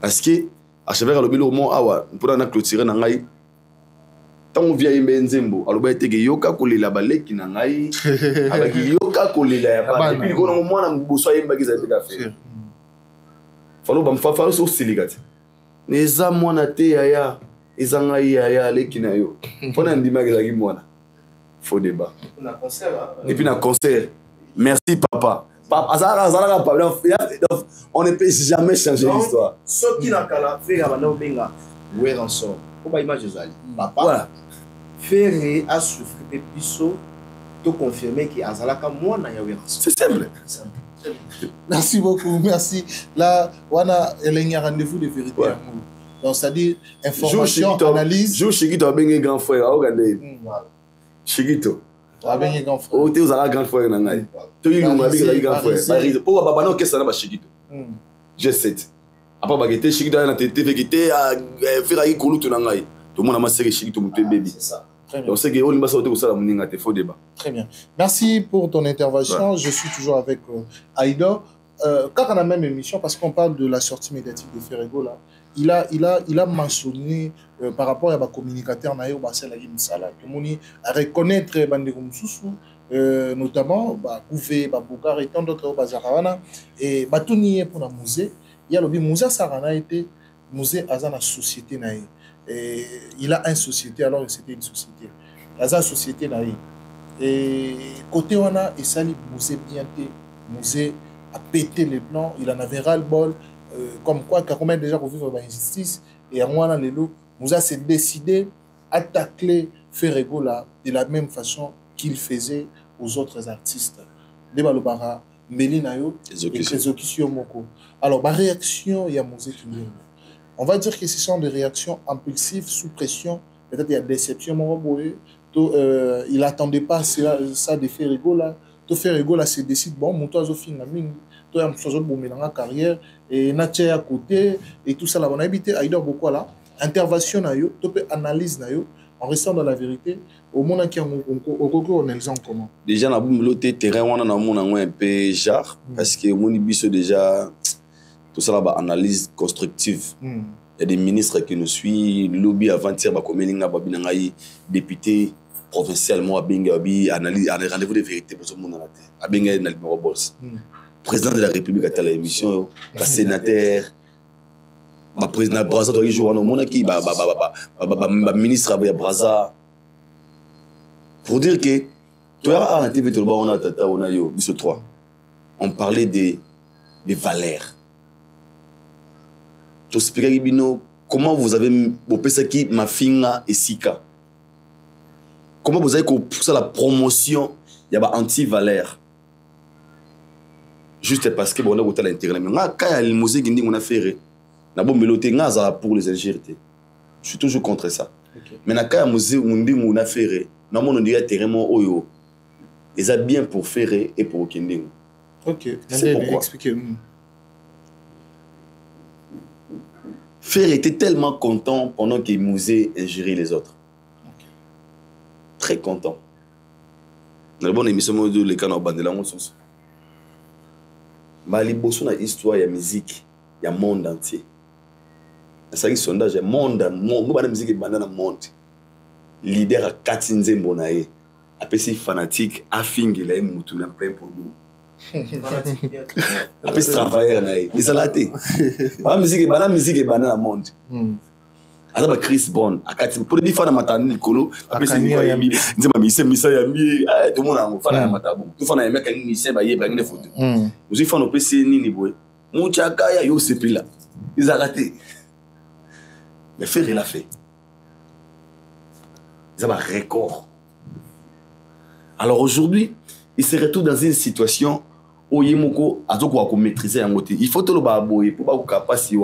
Parce que à chaque fois lobby le mot awa, pour na clôturer na ngai. Tant on vient Mbenzembo, alors ben tege yoka kolela baleki na ngai, abaki yoka kolela ya ba. Et puis quand on mona mboso yemba kiza te faire. Falo bamfafa so siligati. Neza mwana te yaya, ezanga yaya leki na yo. Pona ndima ki mwana. Faux débat. Et puis na concert. Merci papa. On ne peut jamais changer l'histoire. Ce qui n'a qu'à la faire à Benga, Weranson. Faut pas imaginer ça. Papa. Faire à souffrir piso, te confirmer qu'il y a Azalaka moi na Weranson. C'est simple. Merci beaucoup, merci. Là, on a un rendez-vous de vérité. Donc, c'est-à-dire information, analyse. Je suis Chigito, un grand frère. Regardez. Chigito. Un grand frère. Oh, tu es un grand frère. Tu es un grand frère. Pour Baba, non, qu'est-ce que ça va Chigito? J'ai 7. Après, Bagete, Chigito, on a été fait à faire un coulou tout le monde. Tout le monde a massé Chigito, mon bébé. C'est ça. Donc, c'est que on va sortir pour ça, on a faux débat. Très bien. Merci pour ton intervention. Ouais. Je suis toujours avec Aïda. Quand on a même émission, parce qu'on parle de la sortie médiatique de Ferrego, là, il a mentionné par rapport à la communicateur Nayo Bassel Msala, que Mouni à reconnaître Banderum Soussou, notamment Kouvé, Baboukar et tant d'autres Bazarawana, et Batounié pour la musée. Il y a le musée Sarana été musée Azana société Naï. Et il a une société, alors c'était une société. La société Naï. Et côté on a, et ça, le musée bienté, musée a pété les plans, il en avait ras-le-bol, comme quoi, quand on a déjà revivre l'injustice, et à moi, le musée s'est décidé à tacler Ferrego là, de la même façon qu'il faisait aux autres artistes. Debalobara, Melinayo, et Kézokisio Moko. Alors, ma réaction, il y a musée qui vient. On va dire que ce sont des réactions impulsives, sous pression. Peut-être il y a déception. Il n'attendait pas ça de Ferrego là. Ferrego là se décide, bon, mon toit a fini la mine. Toi, il y a une carrière. Et Natia à côté. Et tout ça là. On a habité à Idor beaucoup là. Intervention, tu peux analyse. En restant dans la vérité, au monde qui on exemple comment. Déjà, on a l'autre terrain, on a un peu genre. Parce que mon ibiso déjà. Tout ça là, analyse constructive. Il y a des ministres qui nous suivent, lobby avant-hier, député provincial, analyse, rendez-vous de vérité pour tout le monde. Président de la République à la émission, sénateur, président de Brazza, ministre à Brazza. Pour dire que la TV, on a Tata, on a yo, 3. On parlait des valeurs. Tu expliques comment vous avez qui ma finga et sika. Comment vous avez poussé la promotion, il y a anti-valeur. Juste parce que on a goûté l'intérêt. Mais quand il y a la musique on a fait, pour les ingérer. Je suis toujours contre ça. Mais quand il y a la musique on a fait, on dirait terrain oyo. Ils ont bien pour faire et pour Kending. Ok. C'est pourquoi. Fer était tellement content pendant qu'il musée ingérer les autres. Okay. Très content. Dans la bonne émission de les canaux bandela on sens. Bah les bossons la histoire, il y a musique, il y a monde entier. Ça qui sondage, il y a monde, nous la musique est bandana monde. Leader à Katinze Mbonaye. Après c'est fanatique, affinge là mutu na plein pour nous. Après c'est travailler là, ils alaté. La musique est banana monde. Alors ba Chris Brown, akati pour dire fana matani Nicolo, après c'est yami, nzema misa yami, tout le monde a fana matabu. Tout fana yami kan misa ba yeba ngene photo. Vous fana au PC nini boy. Muchaka ya yo sepi là. Ils alaté. Mais faire il a fait. Ils ont un record. Alors aujourd'hui, il se retrouve dans une situation où il faut maîtriser un côté. Il faut que le baboye pour pas capacité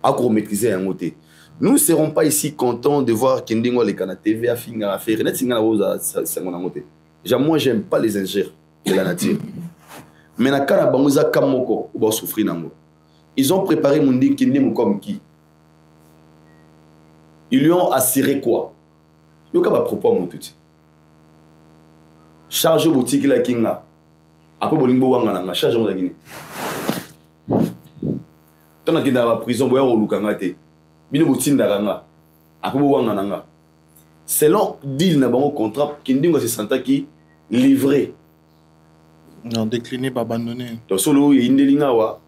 à maîtriser un côté. Nous ne serons pas ici contents de voir Kendingo les canaux TV à finir à faire. Moi, j'aime pas les ingérs de la nature. Mais na kana bangoza kamoko ou ba souffrir nango. Ils ont préparé Mundi Kendingo comme qui. Ils lui ont assuré quoi? Il y a un propos à mon tout. Charge boutique la kinga. Après bolingo wanga charge on la Guinée. Tant que dans la prison boya o lukanga te. Bino boutique ndanga. Après wanga nanga. Selon deal na bango contrat Kindingo se senta qui livré. Non décliné pas abandonné. Donc solo indelinga wa.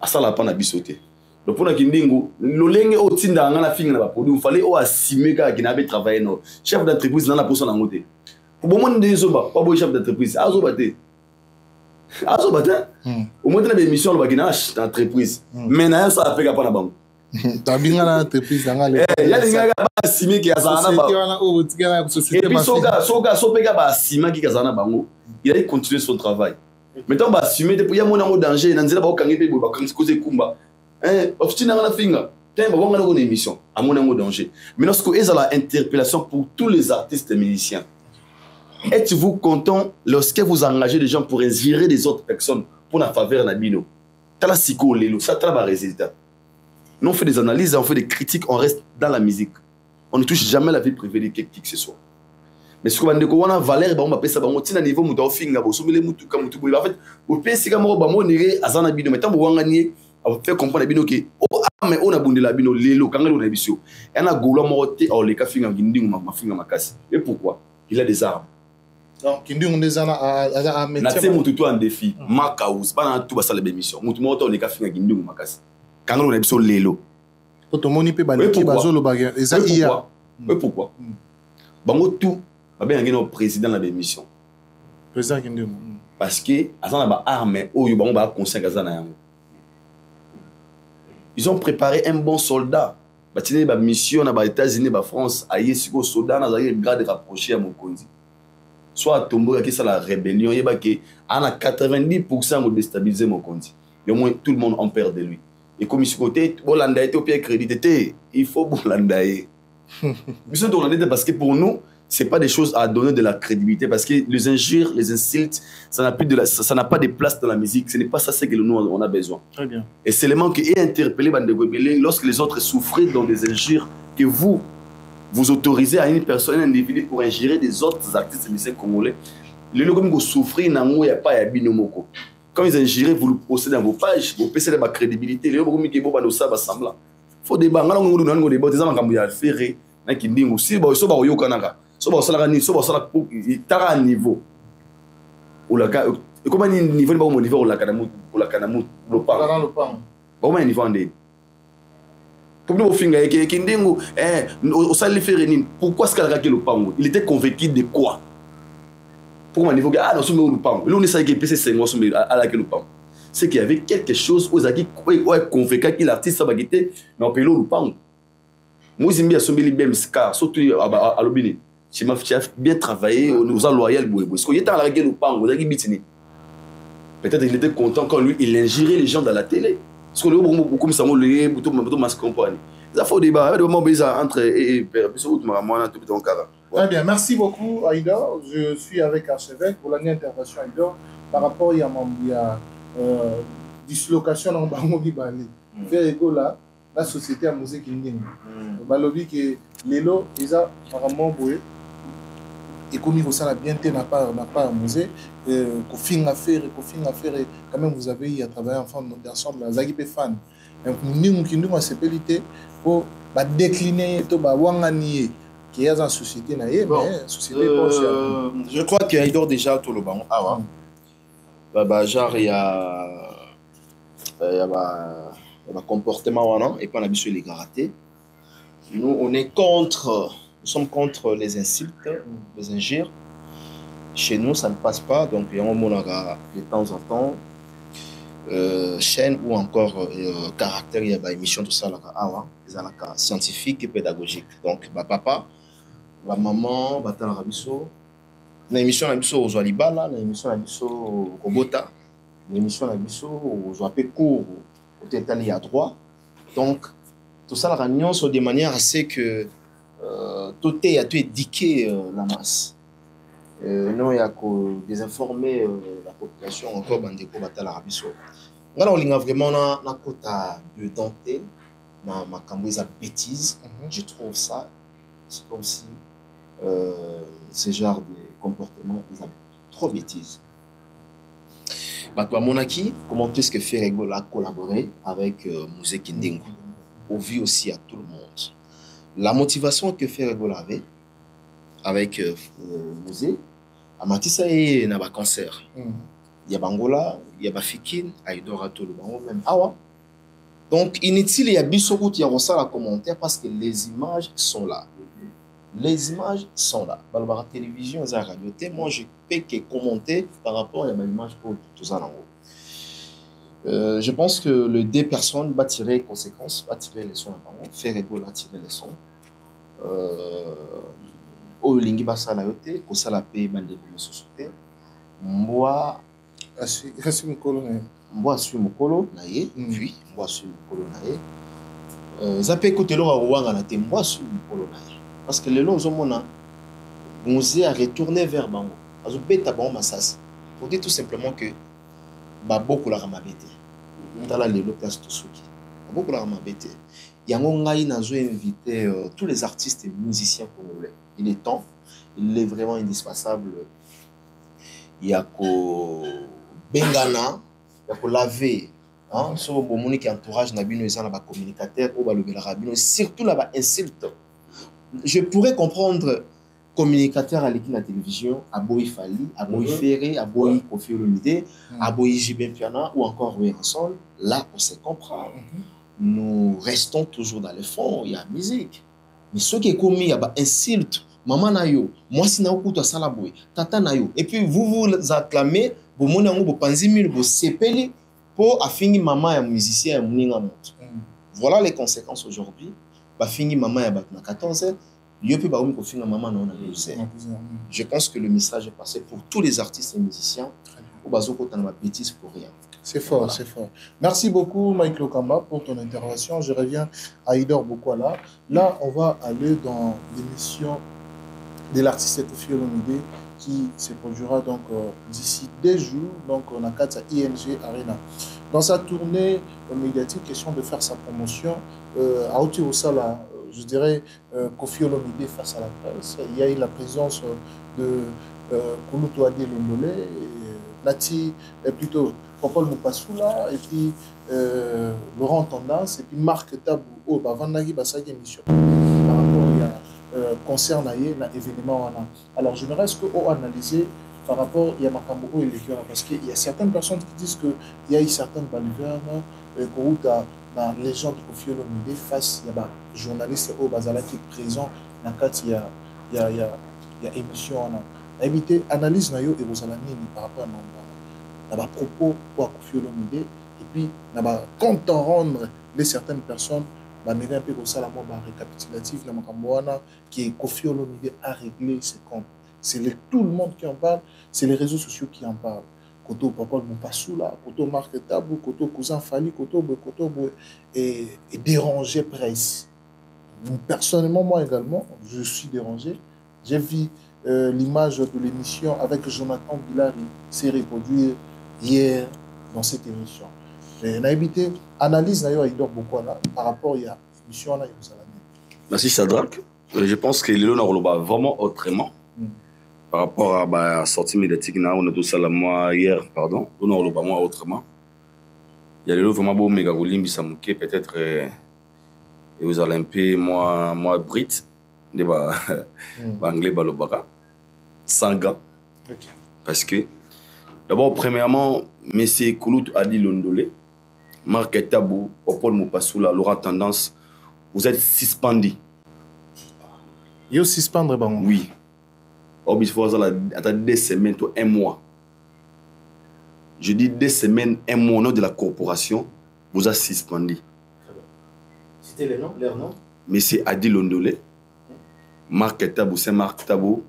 Asala pa na bisoté. Donc pour Kindingo, l'olenge au tinda ngana finga na ba produit, il fallait o assumer ka kinabe travailler no. Chef d'entreprise na la personne en côté. Pour bon monde des oba, pas bon chef d'entreprise, azobate. Azobate. Au moins dans l'émission le bagina d'entreprise. Mais na ça fait pas na bango. Ta binga na entreprise nga le. Il y a des gars ba assumer ki azana ba. Et puis so pega ba assumer ki azana bango. Il a continuer son travail. Maintenant ba assumer depuis il y a mon danger, na nzela ba okangi pe ba kangi cause kumba. Oftina na finga. Tiens, on va une émission, à mon danger. Mais lorsque il y a la interpellation pour tous les artistes et musiciens, êtes-vous content lorsque vous engagez des gens pour inspirer des autres personnes pour la faveur de Nabino? T'as la psycho, ça travaille résultat. Nous on fait des analyses, on fait des critiques, on reste dans la musique. On ne touche jamais la vie privée de qui que ce soit. Mais ce qu'on a valeur, on va ça, on tient à niveau, on doit finir, on va en fait, on peut essayer de faire azana bino, mais tant qu'on va gagner, on va faire comprendre bino que mais on a bondé la bino lelo quand on a bisou et on a goulou moroté au les cafés en guinding ma finga ma casse. Et pourquoi? Il a des armes. Donc guinding des armes à mettre. N'a c'est tout en défi. Ma cause pas dans tout basa les émissions. Mutu moroté les cafés en guinding ma casse. Quand on a bisou lelo. Toto moni pe baniki bazo lo baguette. Et ça il y a. Et pourquoi? Bango tout ba bien ngeno président la émission. Président guinding. Parce que azana ba arme o yo bango ba conseil azana yango. Ils ont préparé un bon soldat. Ils ont une mission aux États-Unis, en France, à Yesiko, soldat, ils ont un grade rapproché à Mokondi. Soit à Tombo, qui est la rébellion, il y a 90% de déstabiliser Mokondi. Et au moins, tout le monde en perd de lui. Et comme il se côté, Bolanda était au pied crédité, il faut Bolanda. Monsieur Bolanda, parce que pour nous, ce n'est pas des choses à donner de la crédibilité, parce que les injures, les insultes, ça n'a pas de place dans la musique. Ce n'est pas ça que nous on a besoin. Très bien. Et c'est l'élément qui est interpellé lorsque les autres souffrent dans des injures, que vous autorisez à une personne, un individu pour injurer des autres artistes musiciens congolais. Le logo que vous souffrez, il n'y a pas de binomoko. Quand ils injurent, vous le postez dans vos pages, vous passez de la crédibilité. Le logo qui est ça va semblant. Il faut débattre. Nous avons des débat, nous avons fait qui dit aussi, bah, so ba yo kanaka. So ba sala ni, so ba sala pour tara niveau. Ou la comment niveau ni ba mo niveau la kanamu, le pas. Comment niveau ande. Pour nous finga qui ndingu au sali faire ni. Pourquoi ce qu'elle a le pango? Il était convaincu de quoi? Pourquoi niveau ah non sommes nous pas. Là on est ça qui PC 5 mois sommes à la que nous pas. C'est qu'il y avait quelque chose aux acquis ouais convaincu que l'artiste ça va quitter mais on peut nous pas. Moi j'aime bien sommes bien ska surtout à l'obini. Tu m'as bien travaillé nous a loyal parce qu'il était à la gueule nous pas vous avez bitini. Peut-être il était content quand lui il ingérait les gens dans la télé. Parce que le comme ça on le tout masque compagnie. Ça faut débat entre et Très bien, merci beaucoup Aïdor. Je suis avec Archevêque pour l'année intervention Aïdor par rapport à dislocation dans Bangobi Bali. Faire écho là, la société à musée qui nous balobi que l'élo ils a apparemment boué et comme il faut ça la bien n'a pas un musée qu'on affaire quand même vous avez à travailler ensemble la Zagipé fan. Donc nous qui nous accepté pour décliner to ba wangani qui est dans société na mais société je crois qu'il y a déjà tout le banc genre il y a comportement et pas l'habitude les karaté. Nous sommes contre les insultes, les injures. Chez nous ça ne passe pas donc il y a un moment de temps en temps chaîne ou encore caractère il y a une émission tout ça là scientifique et pédagogique donc papa maman batala rabiso na émission na biso aux Alibala na émission na biso Kobota na émission na biso aux apé cours au tétali à droit donc tout ça la réunion sont de manière assez que tout est à tout éduquer la masse non il y a que désinformer la population encore bandeko batala rabiso. On a vraiment na quota de denter na makambo za bêtise. Je trouve ça c'est comme si ce genre de comportement ils ont trop bêtise. Batwa Monaki, comment est-ce que Ferrego a collaboré avec Musée Kindingo au vu aussi à tout le monde. La motivation que Ferrego avait avec Musée a matissa et na ba cancer. Il y a Bangola, il y a Bafikine, Aïdora tout le monde même. Awa. Donc inutile il y a Bissokut il y a ça la commentaire parce que les images sont là. Les images sont là. Dans la télévision, la radio, moi je peux que commenter par rapport à l'image pour tout ça en haut. Je pense que les deux personnes vont tirer les conséquences, vont tirer les leçons apparemment, faire égo là tirer les leçons. Au lingi basa la yote, ko sala pe bande de société. Moi asi mokolo na ye, puis moi asi mokolo na ye. Zape côté lo wanga na te moi asi mokolo na ye. Parce que les gens ont musée à retourner vers Bango. Azo beta Bango Massas. Pour dire tout simplement que beaucoup la ramabete. Dans la lélo place tout souki. Beaucoup la ramabete. Yango ngai nazo invité tous les artistes et musiciens congolais. Il est temps, il est vraiment indispensable. Il y a ko bengana, il y a ko laver. Hein, sur le monde qui entourage Nabino et Zana communicateur ou le Rabino, surtout là-bas insulte. Je pourrais comprendre communicateur à l'équipe de la télévision, à Boy Fali, à Boy Ferré, à Boy Kofi Olomide, à Boy Jibin Piana ou encore Louis Ranson. Là, on se comprend. Nous restons toujours dans le fond, il y a la musique. Mais ce qui est commis, il y a insulte. Maman Nayo, moi si Nayo à Salaboy, Tata Nayo. Et puis vous acclamez, vous monez vous pensez mille, vous sepelez pour affinir maman et musicien et mouninga monte. Voilà les conséquences aujourd'hui. Fini maman ya batna 14 ans, yopi ba ko finga maman na 12 ans. Je pense que le message est passé pour tous les artistes et musiciens. Ou bazo ko tana bêtise pour rien. C'est fort, voilà. C'est fort. Merci beaucoup Mike Lokamba pour ton intervention. Je reviens à Idor Bokwala. Là, on va aller dans l'émission de l'artiste Kofi Olomide qui se produira donc d'ici 2 jours. Donc on a 4 à ING Arena. Dans sa tournée médiatique, question de faire sa promotion. À hauteur au Sala, je dirais Kofi Olomide face à la presse. Il y a eu la présence de Kouloutou Adé Londolé, Lati, plutôt Popol Moupassoula, et puis Laurent Tendance, et puis Marc Tabou, au Bavandagi Bassagi émission. Par rapport à concerne l'événement. Alors, je me reste qu'au analyser par rapport à Makambo et les gens, parce qu'il y a certaines personnes qui disent qu'il y a eu certaines balivernes, dans les gens de Kofi Olomide face à des journalistes au Bazala qui est présent dans le cadre il y a émission éviter analyse na yo et vous allez par rapport à nos propos pour Koffi Olomide et puis na ba compte rendre de certaines personnes ba mérite un peu comme ça la mot récapitulatif na makamboana qui Koffi Olomide a réglé ses comptes. C'est tout le monde qui en parle, c'est les réseaux sociaux qui en parlent. Koto Papa Mopasoula, Koto Marc Tabou, Koto Cousin Fali, Koto et dérangé presse. Personnellement, moi également, je suis dérangé. J'ai vu l'image de l'émission avec Jonathan Bilari s'est reproduite hier dans cette émission. On a évité analyse d'ailleurs il dort beaucoup là par rapport à l'émission là. Merci Shadrach. Je pense que Léon a vraiment autrement. Par rapport à la sortie médiatique, on a tout ça moi hier, pardon. On a moi autrement. Il y a les vraiment beau méga roulim, peut-être et aux Olympiques, moi Brit, des anglais balobara, sans gants. Parce que d'abord, premièrement, M. Koulout Adi Londolé, Marc Tabou, Paul Mopasoula, Laurent Tendance, vous êtes suspendu. Vous êtes suspendu, bon? Oui. Il faut attendre 2 semaines, 1 mois. Je dis 2 semaines, 1 mois au nom de la corporation, vous êtes suspendu. C'était leur nom? Monsieur Adi Londolé, Marc Tabou, Saint-Marc Tabou,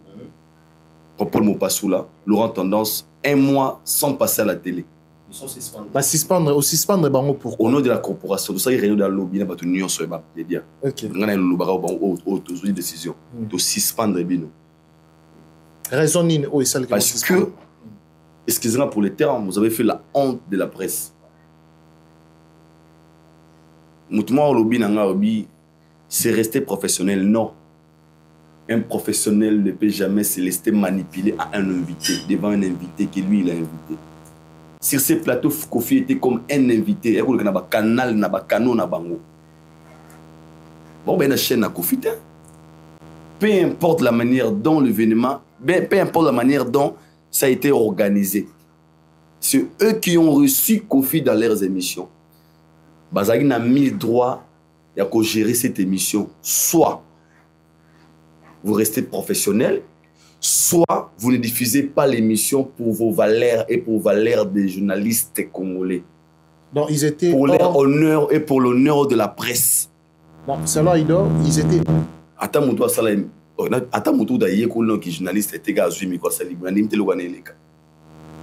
Paul Mopasoula, Laurent Tendance, 1 mois sans passer à la télé. Ils sont suspendus. Bah, suspendre, pourquoi? Au nom de la corporation, tout ça, il y a dans le lobby, il y a une union sur le média. Ok. Il y a une décision. De suspendre, raison ni parce que, excusez-moi pour les termes, vous avez fait la honte de la presse. Moutouma lobby, c'est rester professionnel. Non. Un professionnel ne peut jamais se laisser manipuler à un invité, devant un invité que lui, il a invité. Sur ces plateaux, Koffi était comme un invité. Il y a un canal, il y a un canal, il y a un bango. Bon, ben, la chaîne à Koffi, peu importe la manière dont l'événement, peu importe la manière dont ça a été organisé. C'est eux qui ont reçu Koffi dans leurs émissions. Bazagi n'a mis le droit à gérer cette émission. Soit vous restez professionnel, soit vous ne diffusez pas l'émission pour vos valeurs et pour valeurs des journalistes congolais. Donc ils étaient pour leur honneur et pour l'honneur de la presse. Donc selon Ido, ils étaient. Attends, mon doigt, ça là. Attends, mon doigt, il y a un journaliste était gazoué, mais quoi, ça libre. On a mis le loin les cas.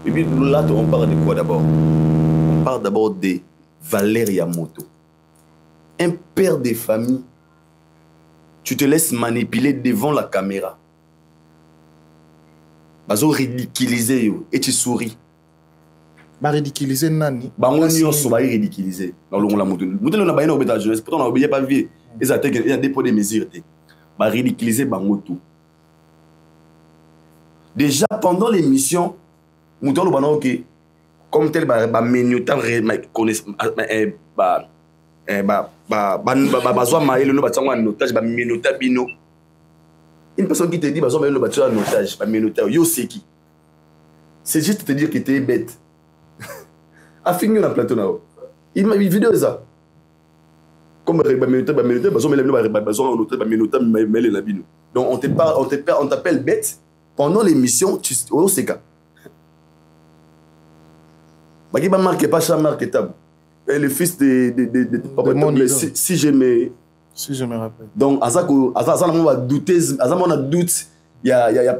Et puis là, on parle de quoi d'abord? On parle d'abord de Valérie Yamoto. Un père de famille. Tu te laisses manipuler devant la caméra. Bazo ridiculiser et tu souris. Ba ridiculiser nani? Ba on y so ba ridiculiser. Dans le la moto. Moto na ba ina obeta jeunesse. Pourtant on obéit pas vie. Ils attaquent, il y a des points de mesure. Ba ridiculiser ba moto. Déjà pendant l'émission, moto lo bana OK. Comme tel ba menutan connaît ba bazwa maïle no batangwa en otage ba minota bino. Une personne qui te dit bazwa maïle no batangwa en otage ba minota yo c'est qui? C'est juste te dire que tu es bête. A fini na plateau na. Il m'a vidéo ça. Comme ba minota bazwa maïle no bazwa en otage ba minota maïle na bino. Donc on t'appelle bête pendant l'émission tu au CK. Ba qui ba marquer pas ça marquer table. Et le fils de si je me rappelle. Donc, on va douter, on a doute, il y a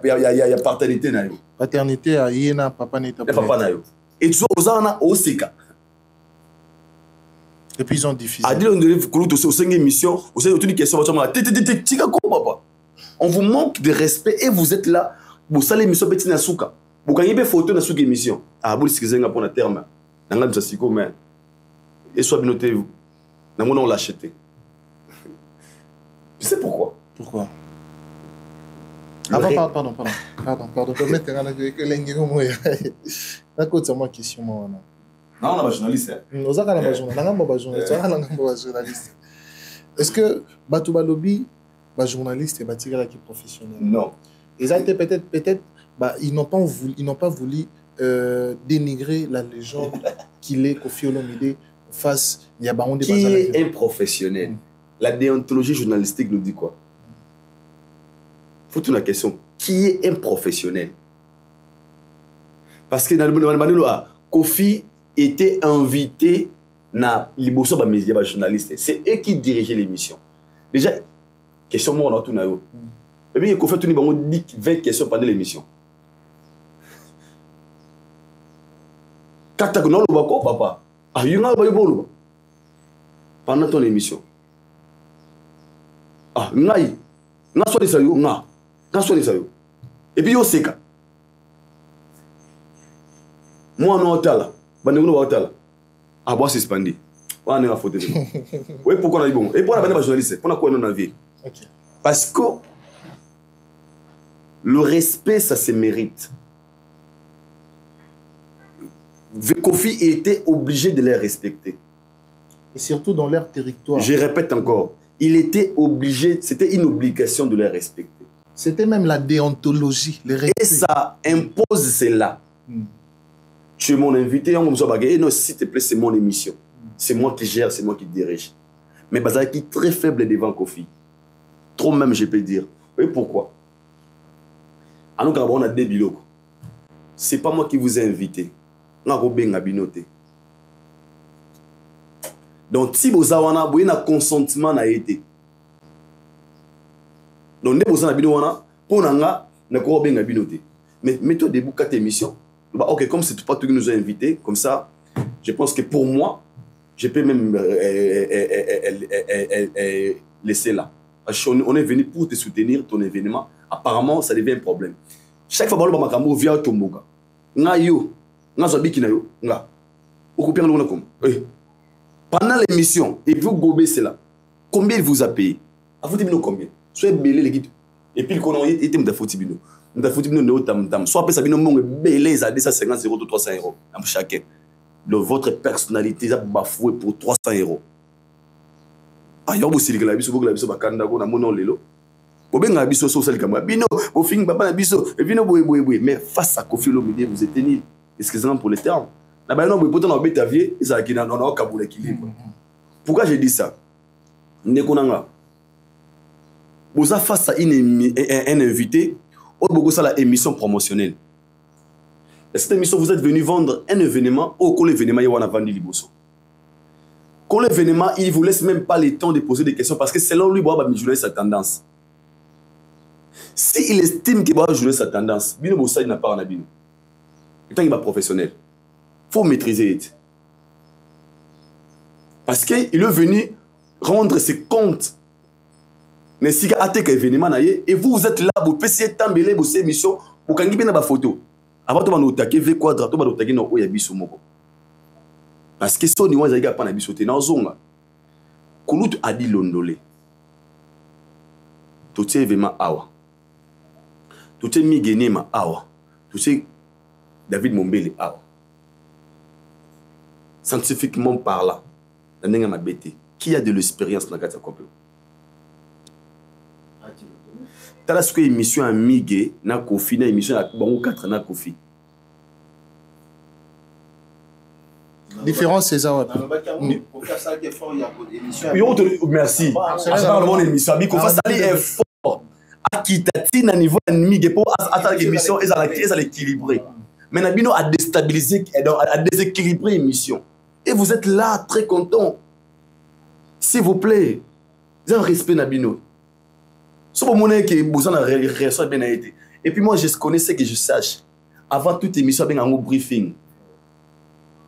paternité. Paternité, il y a papa n'est pas. Et tu vois, on a OCK. Et puis ils ont diffusé. On vous manque de respect et vous êtes là. Vous savez l'émission Petit Nasuka. Vous gagnez des photos dans cette émission. Ah, vous excusez-moi pour le terme. Et soit bien noté, on l'a acheté. Tu sais pourquoi? Pourquoi? Pardon. D'accord, question. Non, on a pas journaliste. On a journaliste. Est-ce que Batouba Lobby, journaliste et Batigala qui est professionnel? Non. Ils ont été peut-être, ils n'ont pas voulu dénigrer la légende qu'il est Koffi Olomide. Face, il y a qui est un professionnel. La déontologie journalistique nous dit quoi? Faut une question. qui est un professionnel. Parce que dans le Kofi était invité na liboso ba média ba journaliste. C'est eux qui dirigeaient l'émission. Déjà question moi on a tout na yo. Et puis Kofi tout ni bango 20 questions pendant l'émission. Kata ko no lo bako papa. Ah yunga ba yobolo. Pendant ton émission. Ah ngai. Nga so ça yo nga. Nga so ça yo. Et puis yo seka. Moi non otala. Bandengo no otala. Ah bon suspendé. On est la faute de moi. Oui pourquoi on a dit bon. Et pour la journaliste, on a quoi dans la vie? Parce que le respect ça se mérite. Kofi était obligé de les respecter. Et surtout dans leur territoire. Je répète encore, il était obligé, c'était une obligation de les respecter. C'était même la déontologie, le respect. Et ça impose cela. Tu es mon invité, on me dit, non, s'il te plaît, c'est mon émission. C'est moi qui gère, c'est moi qui dirige. Mais Bazaki est très faible devant Kofi. Trop même, je peux dire. Et pourquoi? Alors qu'on a des biloko. C'est pas moi qui vous ai invité. Donc, si vous avez un consentement, na été. Donc, vous avez un consentement, mais mettez debout 4 émissions. Ok, comme c'est pas tout qui nous a invités, comme ça, je pense que pour moi, je peux même laisser là. On est venu pour te soutenir ton événement. Apparemment, ça devient un problème. Chaque fois que je viens à Tomboga, pendant l'émission, et vous gobez cela, combien il vous a payé? À vous dire combien? Soit belé les guides. Et puis, quand on était de Foutibino, soit après ça, on belé à 250 euros ou 300 euros chacun. Votre personnalité est bafouée pour 300 euros. Ailleurs, vous savez que la biso, vous avez bakanda, vous avez mon lelo. Vous avez un biso social comme bino, vous finissez papa biso, et bino boy. Mais face à Kofi Olomide, vous êtes ni, excusez-moi pour le terme. Pourquoi j'ai dit ça? Vous avez face à un invité, au la émission promotionnelle. Cette émission, vous êtes venu vendre un événement au col événement, il y a un vendu liboso. Quand l'événement, il ne vous laisse même pas le temps de poser des questions parce que selon lui, il va jouer sa tendance. S'il estime qu'il va jouer sa tendance, Bino Bossa, il n'a pas un abino. Il est professionnel. Il faut maîtriser. Parce qu'il est venu rendre ses comptes. Mais si vous avez un événement, et vous êtes là, vous pouvez essayer vos émissions, vous pouvez faire des photos. Avant de vous attaquer, V quadrat, vous attaquer dans le Yabiso. Parce que si vous avez un Yabiso, vous avez un zonga. Koulout a dit l'ondolé. Tout est événement awa. Tout est Migenema awa. Tout est David Mombele awa. Scientifiquement parlant, qui a de l'expérience dans la carte complète? T'as ce que émission à Miguel, na Kofi, na émission à Bango 4 na Kofi. Différence c'est ça. Merci. À mon émission, qu'on fasse aller effort. À quitter na niveau Miguel pour attaquer l'émission et à l'équilibrer. Mais Nabino a déstabilisé, a déséquilibré l'émission. Et vous êtes là, très content. S'il vous plaît, vous avez un respect Nabino. C'est pour mon que vous avez une réaction bien été. Et puis moi, je connaissais que je sache. Avant toute émission, il y a un briefing.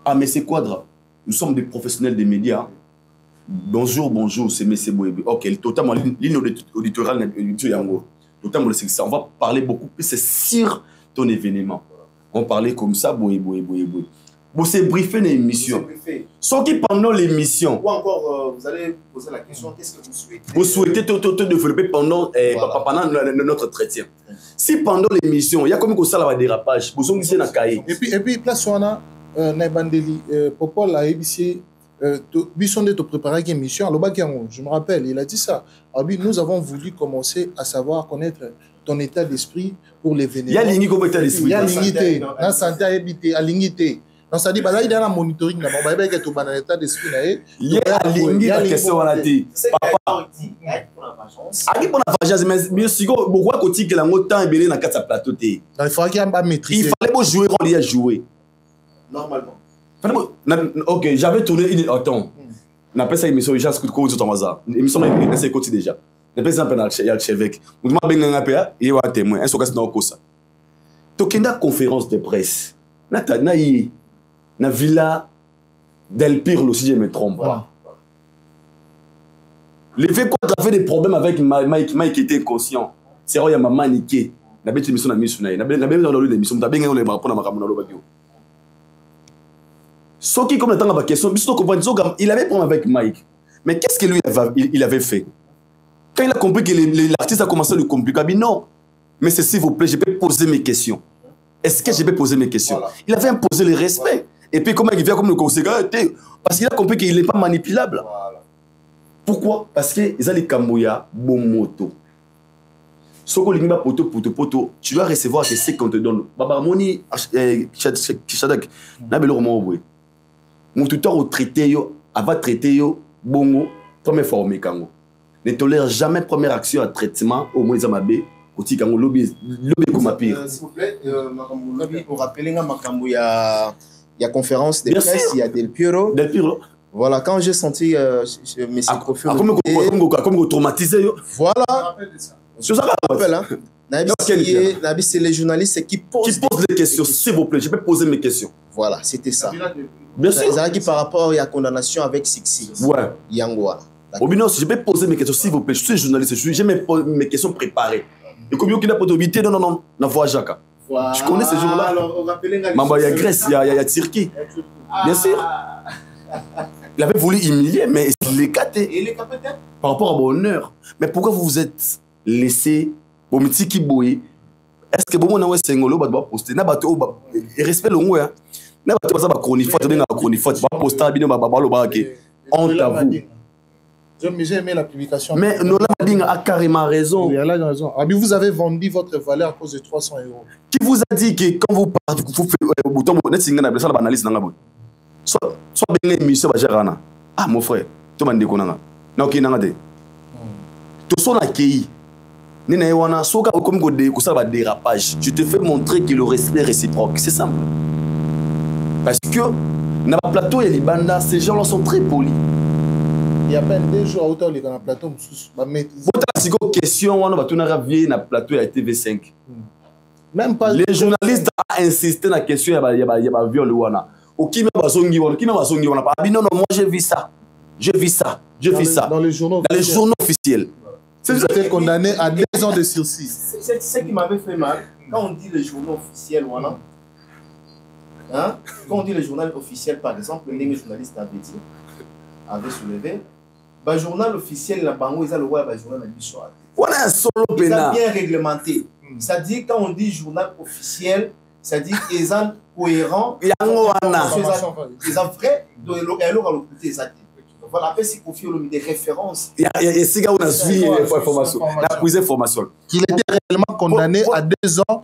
Ah, mais c'est Quadra. Nous sommes des professionnels des médias. Bonjour, c'est M. Boébi. Ok, totalement, ligne auditoriale, totalement, on va parler beaucoup plus sur ton événement. On parlait comme ça, Boébi. Vous s'est briefé l'émission. Sauf que pendant l'émission. Ou encore, vous allez poser la question, qu'est-ce que vous souhaitez? Vous souhaitez tout développer pendant notre entretien. Si pendant l'émission, il y a comme ça la dérapage, vous avez un cahier. Et puis, place où on a Naibandeli, Popol a ABC, Bissonde te préparer une émission. Alors, je me rappelle, il a dit ça. Alors, nous avons voulu commencer à savoir connaître ton état d'esprit pour l'événement. Il y a l'unité comme état d'esprit. Il y a l'unité. La santé à habiter, à l'unité. Non, ça dit, bah là, il y a un monitoring, là, bah, il y a tout dans l'état d'esprit, là, il y a la question à la tête. Papa. Aki pour la vengeance, mais si beaucoup à côté que la montagne est belée dans quatre plateaux. Il faudrait qu'il y ait un maîtrise. Il fallait pas jouer quand il y a joué. Normalement. Ok, j'avais tourné une. Attends. On appelle ça émission, j'ai scouté comme tout en hasard. L'émission, c'est côté déjà. On appelle ça un peu l'archevêque. On m'a bien un peu, il y a un témoin, un socas dans le ça. Donc, il y a une conférence de presse. Na Villa del Pirlo, si je ne me trompe pas. Le fait qu'on a fait des problèmes avec Mike était inconscient. C'est vrai, il y a ma maniqué. Il y a une émission dans l'émission. Il y a une émission. Il y a une émission. Ce qui, comme le temps, question, il avait problème avec Mike. Mais qu'est-ce que lui il avait fait? Quand il a compris que l'artiste a commencé à lui compliquer, il a dit non. Mais s'il vous plaît, je peux poser mes questions. Est-ce que je peux poser mes questions? Voilà. Il avait imposé le respect. Et puis, comment il vient comme le conséquent? Parce qu'il a compris qu'il n'est pas manipulable. Voilà. Pourquoi? Parce qu'ils ont les Kamboya, bon moto. Si tu dois recevoir ce qu'on te donne. Baba Moni, Kishadak, mon tuteur au traité, avant traité, bongo, première formée Kango. Ne tolère jamais première action à traitement au moins Zamabé. S'il vous plaît, vous rappelez il y a conférence de presse, il y a Del Piero. Del Piero. Voilà, quand j'ai senti M. Kofi comme traumatisé. Voilà. C'est ça qu'on appelle. Nabi, c'est les journalistes qui posent des questions. S'il vous plaît, je peux poser mes questions. Voilà, c'était ça. Bien sûr. Qui par rapport à la condamnation avec Sixi. Ouais. Yangoa. Obino, je peux poser mes questions, s'il vous plaît. Je suis journaliste, j'ai mes questions préparées. Et comme il y a pas d'obité, non, la voix Jacques. Je connais ces jours-là. Il y a Grèce, il y a Turquie. Bien sûr. Il avait voulu humilier, mais il est caté. Par rapport à mon honneur. Mais pourquoi vous vous êtes laissé au métier qui bouille? Est-ce que vous avez sengolo ba poster na bato et respect le ngwe na bato ba chronifote ba chronifote ba poster bino ba lo ba ke honte à vous. J'ai aimé la publication. Mais Nola Mading a carrément raison. Oui, elle a raison. Ah, mais vous avez vendu votre valeur à cause de 300 €. Qui vous a dit que quand vous partez, vous faites le bouton, vous êtes signé dans la analyse dans la boîte. Soit bien émission, ah mon frère, tu m'as dit qu'on a. Non, qui n'a pas dit. Tout son accueilli. Nina Ewana, soka comme godé, que ça va dérapage. Tu te fais montrer que le respect est réciproque. C'est simple. Parce que dans le plateau, il y a les bandas, ces gens-là sont très polis. Il y a peine 2 jours à hauteur dans le plateau. Si vous avez question, on va tourner à dans le plateau à TV5. Même pas. Les journalistes ont insisté dans la question, il y a viol. Ou qui m'a zongi, non, moi j'ai vu ça. J'ai vu ça. Dans les journaux officiels. Vous êtes condamné à 2 ans de sursis. C'est ce qui m'avait fait mal. Quand on dit le journal officiel, voilà. Hein? Quand on dit le journal officiel, par exemple, le journaliste avait soulevé. Le journal officiel, la bango, ils ont le droit à journal de l'histoire. Voilà un solo pénal. Ils ont bien réglementé. C'est-à-dire, quand on dit journal officiel, c'est-à-dire qu'ils sont cohérents. Ils sont vrais, voilà, après, c'est confié des références. Il y a ces gars où on a suivi l'information. On a pris l'information. Il était réellement condamné à 2 ans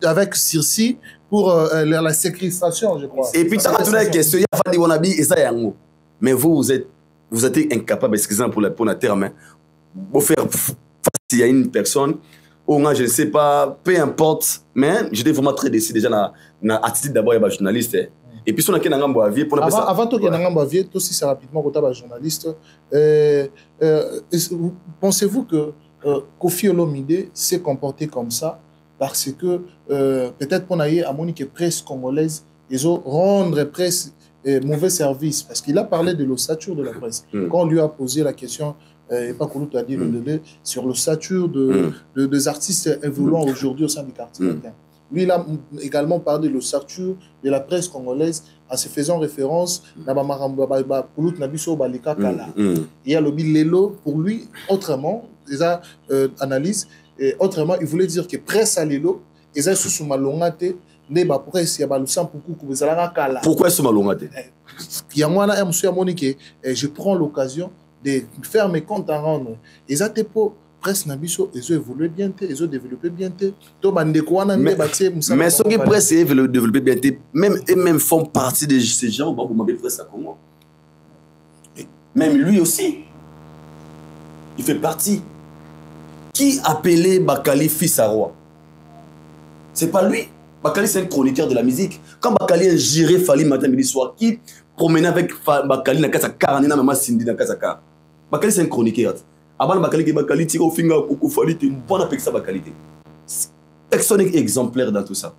avec sursis pour la séquestration, je crois. Et puis, tu as tourné la question, il y a Fadi Wanabi et ça, il y a un mot. Mais vous êtes incapable, excusez-moi pour la terme, pour faire face à une personne, ou je ne sais pas, peu importe, mais j'étais vraiment très déçu déjà dans l'attitude d'abord, il y a un journaliste. Et puis, si on a un avier pour la personne. Avant qu'il y ait un avier, toi aussi, c'est rapidement quand tu es journaliste. Pensez-vous que Kofi Olomide s'est comporté comme ça parce que peut-être qu'on a eu à Monique presse congolaise, ils ont rendu presse mauvais service parce qu'il a parlé de l'ossature de la presse. Quand on lui a posé la question, et pas qu'on a dit sur l'ossature des artistes évoluant aujourd'hui au sein du quartier latin. Lui, il a également parlé de l'ossature de la presse congolaise en se faisant référence à il y a le Lelo, pour lui, autrement, il a analyse, et autrement, il voulait dire que presse à Lelo, ils ont sous malongate, pourquoi est-ce malongate? Je prends l'occasion de faire mes comptes à rendre. Ils ont presse Nabiso, ils ont évolué bien, ils ont développé bien. Mais ce qui presse est développé bien, même font partie de ces gens, vous m'avez presse à comment. Même lui aussi, il fait partie. Qui appelait Bakali fils à roi? C'est pas lui. Bakali, c'est un chroniqueur de la musique. Quand Bakali a géré Fali matin, midi, soir, qui promenait avec Bakali dans Casa Karani, dans Maman Cindy dans Casa Kar. Bakali, c'est un chroniqueur. Avant Bakali, tire au finger, coucou, Fali, tu ne peux pas ça Bakali. Personne n'est exemplaire dans tout ça.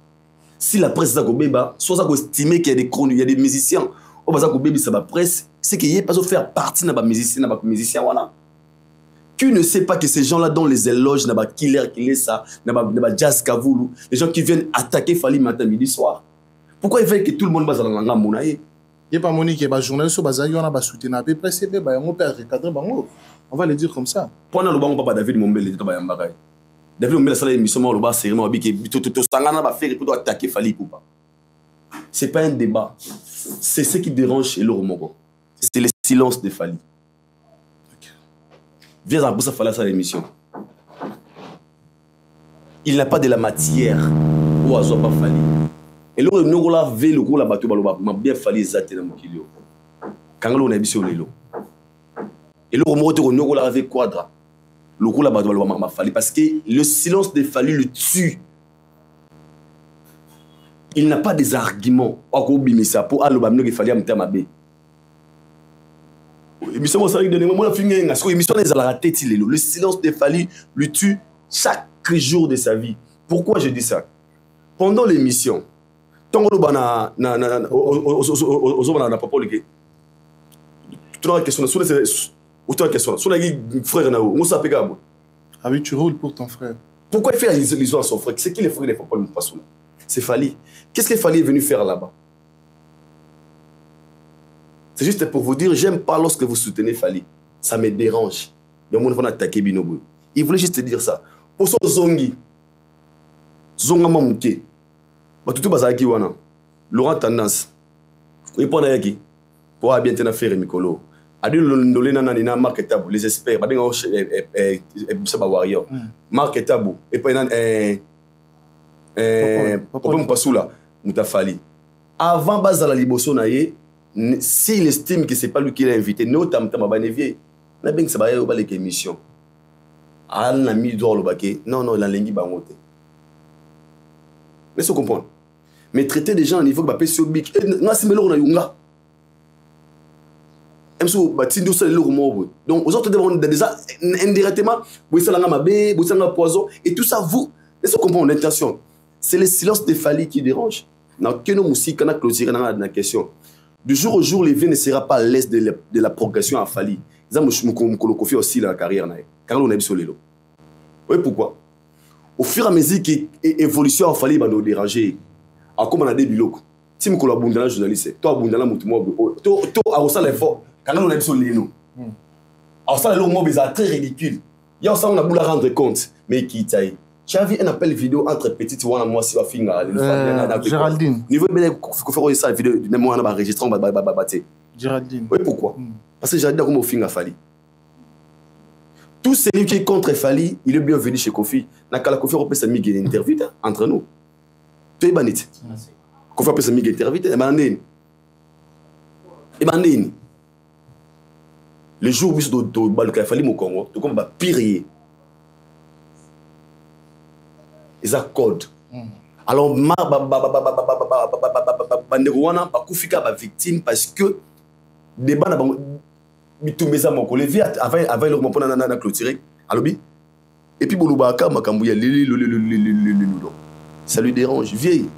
Si la presse Zagobeba, soit ça estimé qu'il y a des chroniques, il y a des musiciens, ou pas Zagobeba, ça va presse, c'est qu'il n'y a pas de faire partie de la musicien, voilà. Qui ne sait pas que ces gens-là dont les éloges, n'a killer ça, n'a jazz kavoulou, les gens qui viennent attaquer Fali matin, midi, soir. Pourquoi ils veulent que tout le monde base dans la monaïe? Il n'y a pas Monique, il y a des journalistes qui ont soutenu à peu près, on va le dire comme ça. Pendant le banc, papa David Mombele, David Mombele, ça l'émission, le bas, c'est vraiment tout Sangana va faire pour attaquer Fali ou pas. Ce n'est pas un débat. C'est ce qui dérange Elo Romoro. C'est le silence de Fali. Viens en plus à faire ça l'émission. Il n'a pas de la matière où à soit pas Fali. Et là, nous avons vu le coup là-bas, m'a bien Fali zaté dans mon kilo. Quand on a vu sur l'élo. Et là, nous avons vu Quadra. Le coup là-bas, m'a Fali parce que le silence de Fali le tue. Il n'a pas des arguments. Pour aller il fallait me ma bé. Le silence de Fali le tue chaque jour de sa vie. Pourquoi je dis ça? Pendant l'émission, tu as tu roules pour ton frère. Pourquoi il fait l'illusion à son frère? C'est qui les frères de Papa Mpasoula? C'est Fali. Qu'est-ce que Fali est venu faire là-bas? C'est juste pour vous dire, j'aime pas lorsque vous soutenez Fali. Ça me dérange. Il y a un monde qui attaquer Binobo. Il voulait juste te dire ça. Pour son Zongi, Zonga Mamouké, tout bazaki wana. Laurent Tendance. Il prend yaki. Pour bien te faire Mikolo. Adi l'ondolé nanana Marc Tabou, les experts, badinga Saba Warrior. Marc Tabou. Et pas Papa Mpasoula, Mouta Fali. Avant Bazala Liboso naye, s'il estime que ce n'est pas lui qui l'a invité, notamment Tabanevier, n'a bien que ça va y avoir les émissions. Al n'a mis d'or le baquet. Non, il a l'engi bangote. Laissez-vous comprendre. Mais traiter des gens au niveau de la PCO Bic, non, c'est melon na yunga. Donc, aux autres, déjà, indirectement, vous savez, vous savez, poison, et tout ça, vous, laissez-vous comprendre l'intention. C'est le silence de Fali qui dérange. Dans quelle musique on a clôturé dans la question. Du jour au jour, l'EV ne sera pas à l'aise de la progression à Fali. Ça, je me confie aussi dans la carrière. Car on a sur les lots. Oui, pourquoi? Au fur et à mesure que l'évolution à Fali va nous déranger, comme on a des bilocs, si je suis un journaliste, toi, tu es un toi, l'effort. Quand on a sur les lots, c'est très ridicule. Il y a aussi on a voulu rendre compte, mais qui taille. Tu as vu un appel vidéo entre petites et moi, si tu as Géraldine. Niveau de faire ça, vidéo, même moi, on a enregistré, on va battre. Géraldine. Oui, pourquoi? Parce que Géraldine a comme au fin à Fali. Tout celui qui est contre Fali, il est bienvenu chez Kofi. N'a qu'à la Kofi, on peut se mettre une interview entre nous. Tu es banit. Kofi, on peut se mettre une interview. Et bandine. Le jour où il Fali au Congo, tu comme pire. Ils accordent. Alors, Banderouana a Koufika ba victime parce que débat na bitumeza moko levi avant le moment na clôturer alobi et puis bolubaka makambouya ça lui dérange vieille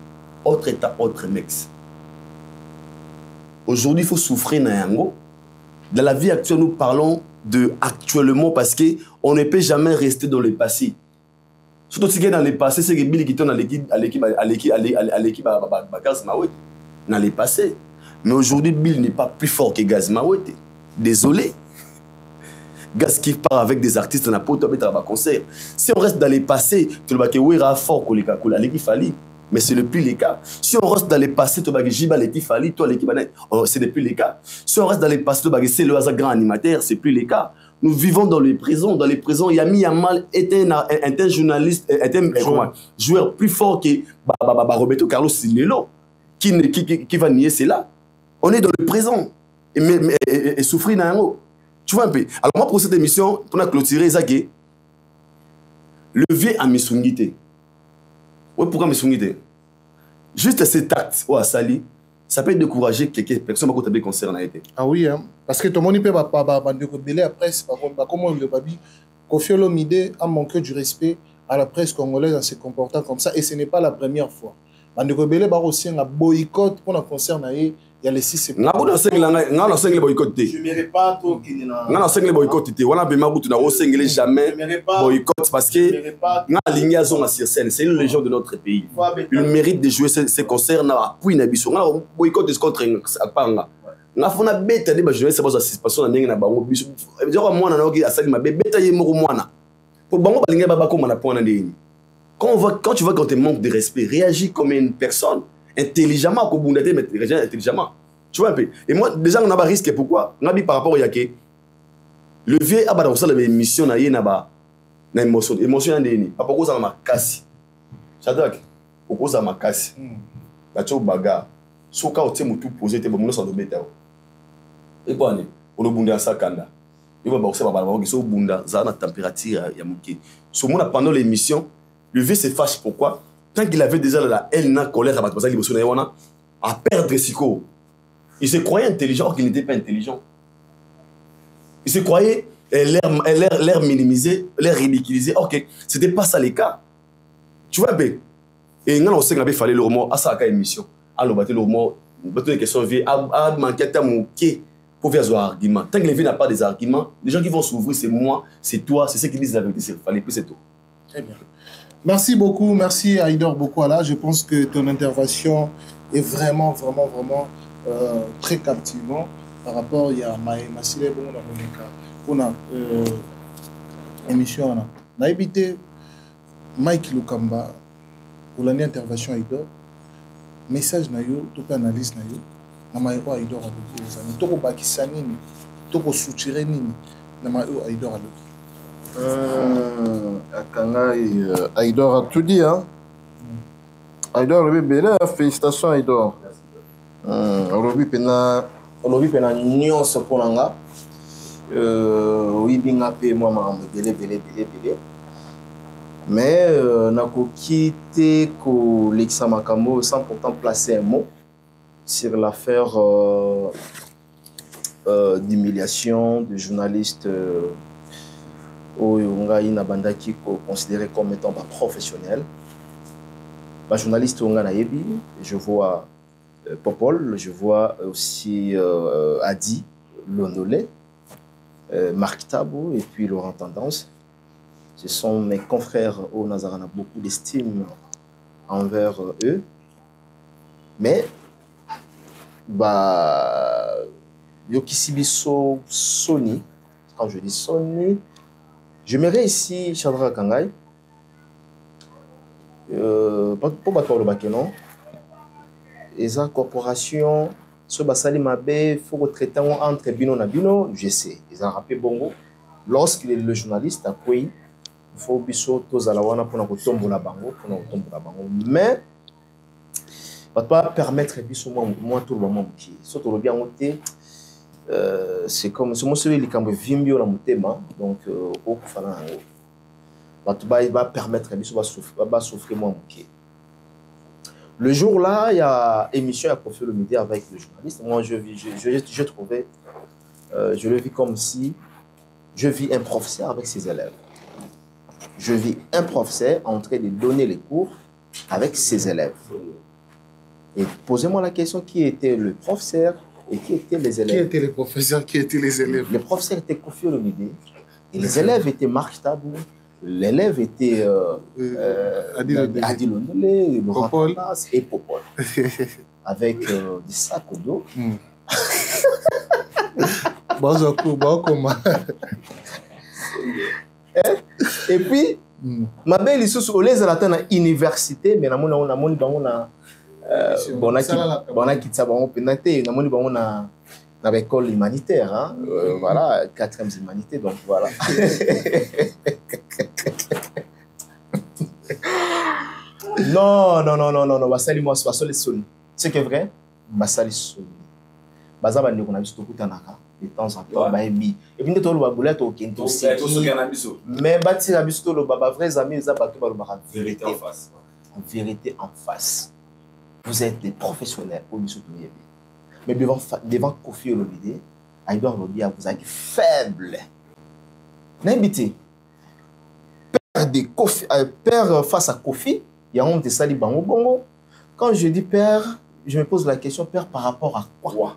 autre état autre mex. Aujourd'hui il faut souffrir na yango. Dans la vie actuelle nous parlons de actuellement parce que on ne peut jamais rester dans le passé. Surtout si dans le passé, c'est que Billy qui tourne à l'équipe Gaz Mawete. Dans le passé. Mais aujourd'hui, Bill n'est pas plus fort que Gaz Mawete. Désolé. Gaz qui part avec des artistes, on n'a pas autant de concert. Si on reste dans le passé, tu vas que Wera fort que l'équipe Fali. Mais ce n'est plus le cas. Si on reste dans le passé, tu vas que Jiba l'équipe Fali, toi l'équipe Annette. Ce n'est plus le cas. Si on reste dans le passé, tu vas que c'est le hasard grand animateur, ce n'est plus le cas. Nous vivons dans les prisons. Dans les prisons, Yami Yamal était un journaliste, était un joueur plus fort que Roberto Carlos Sinelo, qui va nier cela. On est dans le présent et souffrir dans un mot. Tu vois un peu. Alors moi, pour cette émission, on a clôturé ça que le vieux a mis sungité. Oui, pourquoi mis sungité? Juste cet acte, à Sali, ça peut décourager quelques personnes qui ont été concernées. Ah oui, hein? Parce que tout le monde peut pas après, c'est pas comment le babi. Kofi Olomide a manqué du respect à la presse congolaise en se comportant comme ça, et ce n'est pas la première fois. Bandeko Belé va aussi un boycott pour la concerne. Il y a les 6 septembre. Je ne mérite pas tout qui n'est pas boycott. Je ne jamais boycott parce que c'est une légion de notre pays. Il mérite de jouer ces concerts. Boycott est contre nga fona beta de ba jeunesse ba participation na ndenge na bango biso genre mwana na oki asali mabe beta ye moko mwana pour bango balinga ba ko mana pona ndeni quand tu vois quand tu manques de respect réagis comme une personne intelligemment ko bundate mais réagis intelligemment tu vois un peu et moi déjà on a pas risque pourquoi on a dit par rapport à yake le vieux abada ça la émission na ye na ba na émotion ndeni papa ko za makasi Shadrack ko za makasi ba cho baga soka otie mutu poser te ba muno sa do beta et bon, on a bunda sa kanda. Il va boxer baba baba qui so bunda za na température ya muki. So mona pendant l'émission, le vieux se fâche pourquoi tant qu'il avait déjà la haine na colère à battre ça liboso na wana à perdre Siko. Il se croyait intelligent or qu'il n'était pas intelligent. Il se croyait l'air minimisé, l'air ridiculisé. OK, c'était pas ça le cas. Tu vois bien. Et on sait qu'il fallait le remords à sa émission. Alors battre le remords, battre les questions vieux à manquer ta muki. Pour faire des arguments. Tant que les vieux n'ont pas des arguments, les gens qui vont s'ouvrir, c'est moi, c'est toi, c'est ceux qui disent la vérité. Il fallait plus, c'est tout. Très bien. Merci beaucoup, merci Aïdor Bokwala. Je pense que ton intervention est vraiment très captivant par rapport à Massile pour la émission. On a évité Mike Lukamba pour l'intervention Aïdor. Message na yo, toute analyse na yo. Namaïro Aïdor a l'autre. Toko Bakisani, Toko Soutireni, Namaïro Aïdor a l'autre. Aïdor a tout dit, hein. Aïdor, le bébé, félicitations Aïdor. Aujourd'hui, pena nuance pour l'anga. Oui, bien appelé moi, ma belé. Mais, nako quitté ko Lexa Makambo sans pourtant placer un mot sur l'affaire d'humiliation de journalistes au Yungaï Nabandaki considéré comme étant pas professionnel. Journaliste au Nayebi, je vois Popol, je vois aussi Adi Londolé, Marc Tabou et puis Laurent Tendance. Ce sont mes confrères au Nazarana, beaucoup d'estime envers eux. Mais Yokisibiso Sony, quand je dis Sony, je m'irais ici, Chandra Kangai, pour battre le bakenon, et sa corporation, ce basali mabe, faut retraiter entre Bino na Bino, je sais, ils ont rappelé Bongo, lorsqu'il est le journaliste, à quoi il faut biso tozalawana pour nous tomber la bango, mais pas permettre biso moi tout le monde qui surtout le bien monté c'est comme ce monsieur il cambe vimbio la motema donc au kufana il va permettre biso va souffrir moi qui le jour là il y a émission à Kofi Olomide avec le journaliste. Moi je trouvais je le vis comme si je vis un professeur avec ses élèves. Je vis un professeur en train de donner les cours avec ses élèves. Et posez-moi la question, qui était le professeur et qui étaient les élèves? Qui étaient les professeurs, qui étaient les élèves? Le professeur était Kofi Olomide et les élèves étaient Marc Tabou. L'élève était Adi Londolé, Popol et Popol. Avec des sacs au dos. Et puis, ma belle issue au les à la université, mais on a dans l'école humanitaire, hein? Voilà, 4e humanité, donc voilà. Non, basali moi basali soli. C'est que vrai, basali soli. Bazaba ndeko na biso tokutanaka de temps en temps ba ebi. Et puis ndeko lo babula to kento aussi. Mais bati la biso lo baba vrais amis za bato ba lo ba vérité en face. En vérité en face. Vous êtes des professionnels au biso to yebi. Mais devant Kofi Olomide, Aïdouard Lobia vous a dit faible. N'habitez. Père face à Kofi, il y a honte de Sali Bango Bongo. Quand je dis père, je me pose la question, père, par rapport à quoi?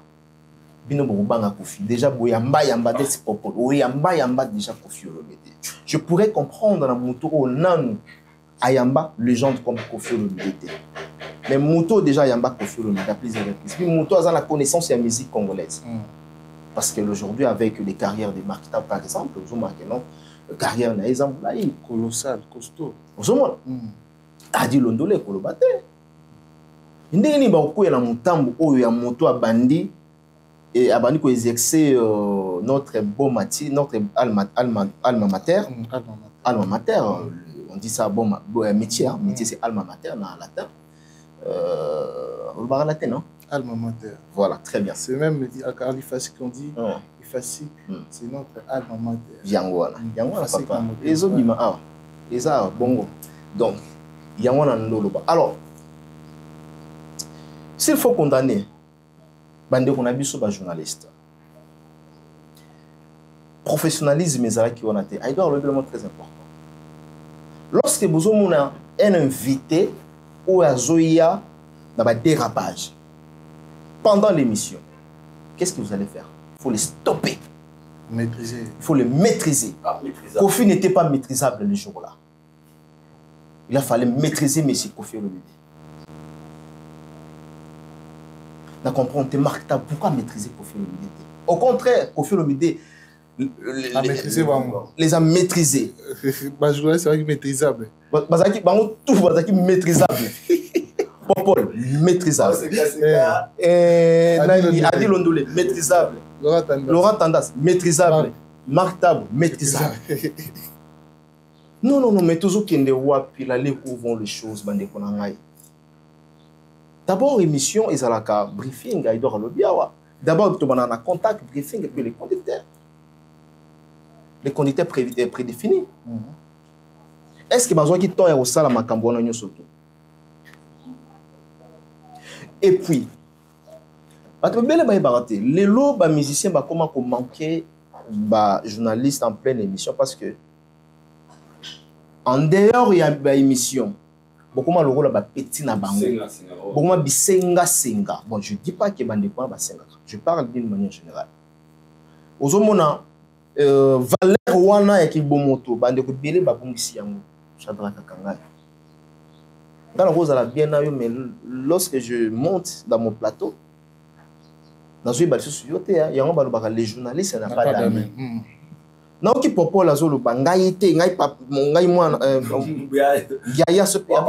Bino Banga Kofi. Déjà, Boyamba Yamba de Sipopol. Oyamba Yamba déjà Kofi Olomide. Je pourrais comprendre dans Mouto Nan Ayamba, légende comme Kofi Olomide. Mais Mouto déjà Yamba Kofi Olomide à plusieurs reprises. Puis Mouto a la connaissance de la musique congolaise. Parce qu'aujourd'hui, avec les carrières de Marquita, par exemple, vous remarquez, non? Carrière na exemple là, colossal, costaud. Vous voyez, Adi Londole Kolobate. Ndeni ba ko ya mutambo oyo ya moto abandi et abandi ko exercer notre beau mati, notre alma mater. Alma mater, on dit ça bon métier, hein? Métier c'est alma mater en latin. En latin, non? Alma mater. Voilà, très bien. C'est même à Carlifas qu'on dit. Facile, c'est notre alma mater. Yangwana, papa. Les autres bima ah, les a bongo. Donc, Yangwana ndoloba. Alors, s'il faut condamner, bande qu'on a biso ba journaliste. Professionnalisme ezala qui on a été. Il doit relever le mot très important. Lorsque vous avez un invité ou un zoya dans un dérapage pendant l'émission, qu'est-ce que vous allez faire? Il faut les stopper. Maîtriser. Il faut les maîtriser. Kofi n'était pas maîtrisable le jour-là. Il a fallu maîtriser M. Kofi Olomide. Vous comprenez, pourquoi maîtriser Kofi Olomide? Au contraire, Kofi Olomide les a maîtrisés. Je voulais savoir qu'il est maîtrisable. Tout est maîtrisable. Popol, maîtrisable. Adi Londole, maîtrisable. Laurent Tandas, maîtrisable. Marc Tab, maîtrisable. Non, mais toujours qu'il y a des rois, puis là, où vont les choses, d'abord, émission, ils ont la briefing, ils doivent le bien. D'abord, tu as un contact, briefing, et puis les conducteurs. Les conducteurs prédéfinis. Est-ce que besoin qu'il t'ont au salle à ma cambone surtout? Et puis, les lots de musiciens comment manquer de journalistes en pleine émission parce que en dehors il y a une émission beaucoup de rôle petit na bango beaucoup de senga. Bon, je dis pas que bande quoi senga, je parle d'une manière générale. Ozomona valeur wana ya kibomoto bande ko belé ba bongisi yango Shadraka Kangai. Dans la rose à la bien, mais lorsque je monte dans mon plateau, dans une bâtisse sur les journalistes n'ont pas d'amis. Non, qui propose la zone, ngai papa, ngai moi, yaya ce papa,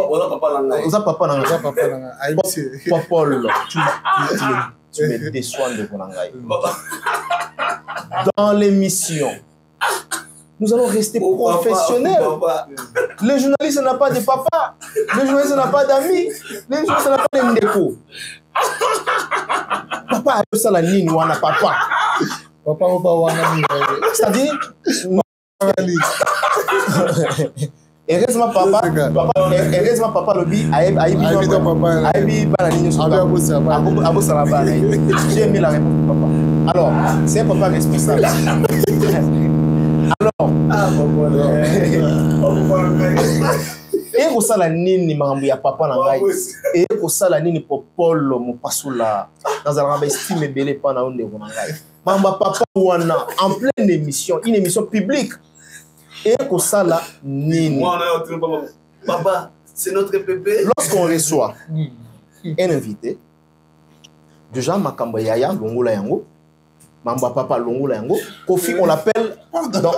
tu me déçois de mon ngai. Dans l'émission, nous allons rester professionnels. Les journalistes n'ont pas de papa. Les journalistes n'ont pas d'amis. Les journalistes n'ont pas de ndeko. Papa a ça la ligne ou on a papa. Papa wana ni. C'est-à-dire heureusement papa lobi aibi ba la ligne sur Abo Salaba. J'ai aimé la réponse de papa. Alors, c'est un papa responsable. Alors, et pour ça la nini mambo ya papa na ngai et pour ça la nini popolo mo pasula dans un rabais estime belé pas na onde na ngai mamba papa wana en pleine émission, une émission publique et pour ça la nini papa c'est notre bébé. Lorsqu'on reçoit un invité déjà makambo yaya longola yango mamba papa longola yango Kofi on l'appelle dans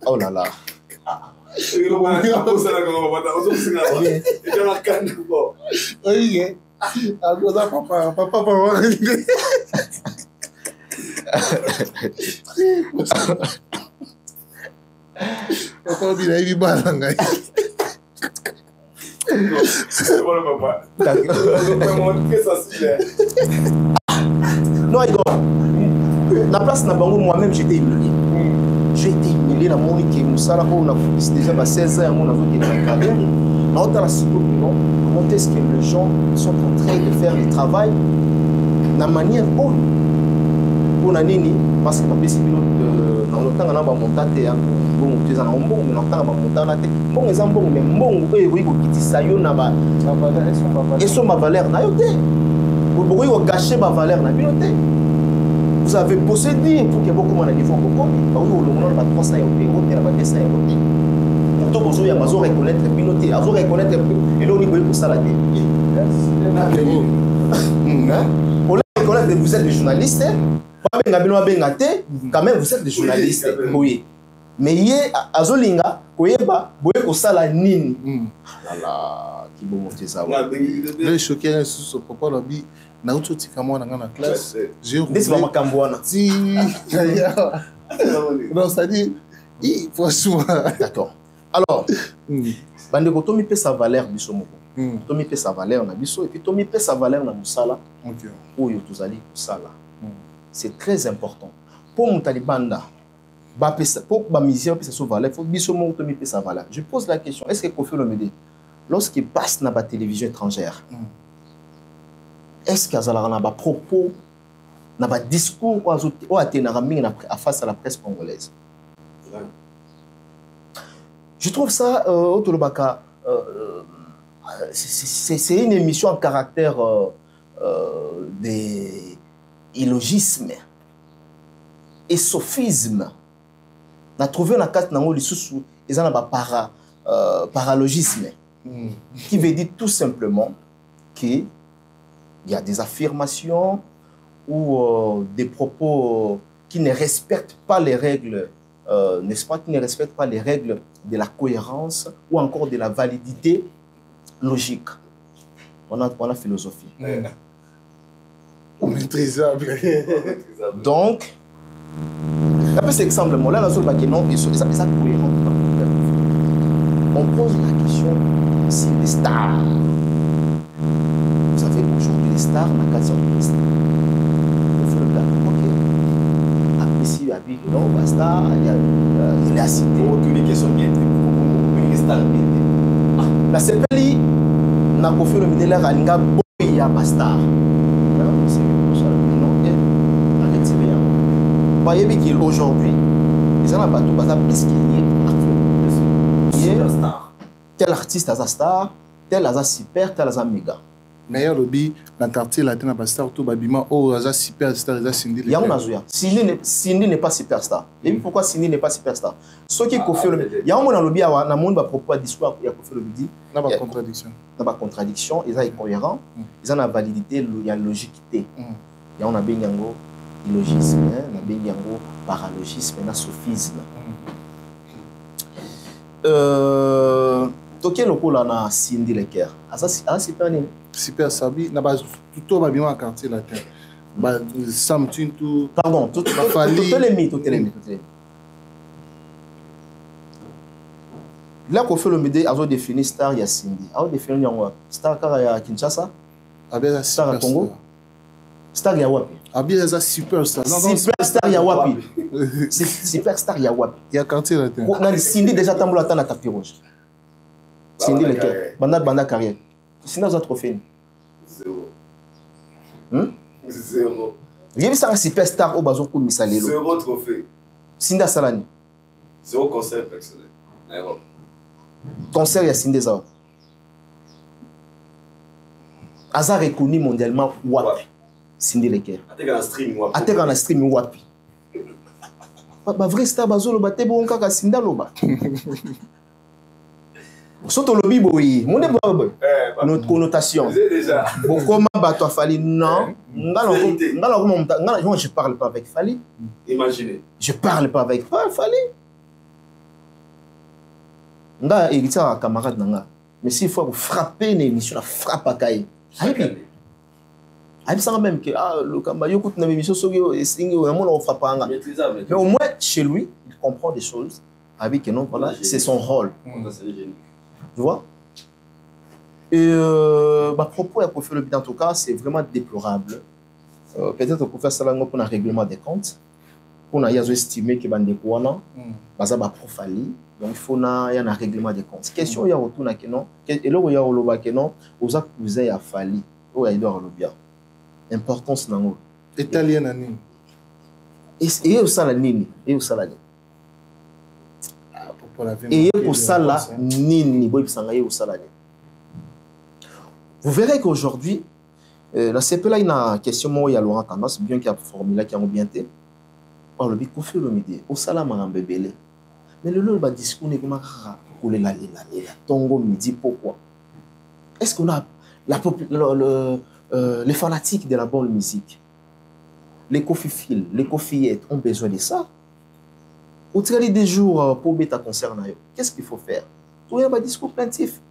oh là là. Papa, il a eu mal. Non, la place n'a pas moi-même, j'étais humilié. J'ai été humilié dans mon équipe. Moussala, on a déjà 16 ans, on a vu qu'il y a une carrière. Comment est-ce que les gens sont en train de faire le travail de la manière bonne? Pour Nini, parce que dans le temps, on a monté bon, tu es en bon, mais on a monté bon, les ambons, mais bon, oui, qui ça y est, et sont ma valeur, n'a yoté. Vous gâcher ma valeur, n'a yoté. Vous avez possédé pour que beaucoup de gens beaucoup, on a 300 euros, on a 200 euros. Pourtant, vous avez reconnaître les pinotés, vous reconnaître et là, on est pour ça la tête. On reconnaître que vous êtes des journalistes, quand même vous êtes des journalistes. Oui. Mais hier, à Zolinga, vous avez pour ça la nini. Voilà, qui vous montre ça. Le choqué sur ce propos, lobby. Naoto Tikamo dans la classe. J'ai roulé. C'est pas ma camboana. Si. Non, c'est-à-dire, franchement. D'accord. Alors, Bandeko, Tomi peut sa valeur, Bissomoko. Tomi peut sa valeur, na Bisso, et puis Tomi peut sa valeur, na Moussala. Ou Yotuzali, Moussala. C'est très important. Pour mon talibanda, pour ma mission, c'est sa valeur, il faut que Bissomoko Tomi peut sa valeur. Je pose la question, est-ce que Kofi Olomide, lorsqu'il passe dans la télévision étrangère, est-ce qu'il y a des propos, des discours face à la presse congolaise? Je trouve ça, c'est une émission en caractère d'illogisme et sophisme. On a trouvé dans carte nango lisusu ils ont un paralogisme qui veut dire tout simplement que il y a des affirmations ou des propos qui ne respectent pas les règles, n'est-ce pas, qui ne respectent pas les règles de la cohérence ou encore de la validité logique. On a philosophie. Maîtrisable. Donc, après cet exemple, là, non, ils sont cohérents. On pose la question, c'est des stars. Vous savez, aujourd'hui, les stars, on a 400 de stars. On fait le plan, ok. Après, si il y a vu que non, basta, il est cité. Tous les questions bien les stars bien. La CPLI, on a fait le modèle à Linga, il y a basta. C'est pour ça, non, arrêtez bien. Vous voyez bien qu'aujourd'hui, ils ont pas tout basé plus qu'il y est. Tel artiste a sa star, tel a sa super, tel a sa méga. Meilleur lobby, dans le quartier latin, à Bastar, tout babima, oh, a sa superstar, il a Cindy. Il y a un azoya. Cindy n'est pas superstar. Et pourquoi Cindy n'est pas superstar? Ce qui est Kofi Olomide, il y a un lobby, il y a un monde à propos de discours, il y a Kofi Olomide. Il n'y a pas de contradiction. Il n'y a pas de contradiction, ils sont cohérents, ils ont la validité, il y a la logiquité. Il y a un abényango illogisme, un abényango paralogisme, un sophisme. Toké loko là na Cindy Leker. Ah super né. Super sabi na base tout babima en quartier latin. Ba Sam Tuntu. Pardon, tout les mythes. Là qu'on fait le médé a défini star ya Cindy. A défini yango star kara ya Kinshasa. Abia star ya Congo. Star ya wapi? Abia za superstar. Superstar ya wapi? Superstar ya wapi? Ya quartier latin. Na Cindy déjà tambola ta na tapis rouge. Cindy Leker. Banda carrière. Cindy a trophée. Zéro. Il y a un superstar au bazon pour Misalelo. Zéro trophée. Cindy Salani. Zéro concert personnel. Concert, il y a Cindy Zawa. Aza reconnu mondialement Wapi. Cindy Leker. Atteint en streaming Wapi. Ba vrai star bazolo ba te bon kaka Cindy loba. Surtout le biboui, mon notre connotation. Comment bateau Fali? Non. Je parle pas avec Fali. Imaginez. Je parle pas avec Fali. Nga hérité un camarade nanga. Mais s'il faut frapper une émission, la frappe à Kaye. Il me même que le Kamba, il écoute une émission sur on frappe. Mais au moins, chez lui, il comprend des choses. Avec non, voilà, c'est son rôle. Tu vois? Et ma propos à Kofi Olomide, en tout cas, c'est vraiment déplorable. Peut-être qu'on peut faire ça pour un règlement des comptes. Pour estimer que bande kouana, baza ba profali. Donc il faut na y a un règlement des comptes. Question ya retour na kenon. Et là où ya oloba kenon, oza cousin ya fali. O ya idor olobia. Importance nango. Italien ani. Et au sala nini, et au sala nini. Et au sala nini, boy bisanga au sala nini. Vous verrez qu'aujourd'hui, la CP là, il y a une question, il y a Laurent Tendance, bien qu'il y a formulé qui a bien été. Or, le but, Kofi Olomide, au salam à bébé. Mais le discours n'est pas coulé la tongo midi, pourquoi? Est-ce qu'on a les fanatiques de la bonne musique, les cofiphiles, les cofillettes ont besoin de ça? Au travers des jours pour bêta concernant, qu'est-ce qu'il faut faire? Tout y a un discours plaintif.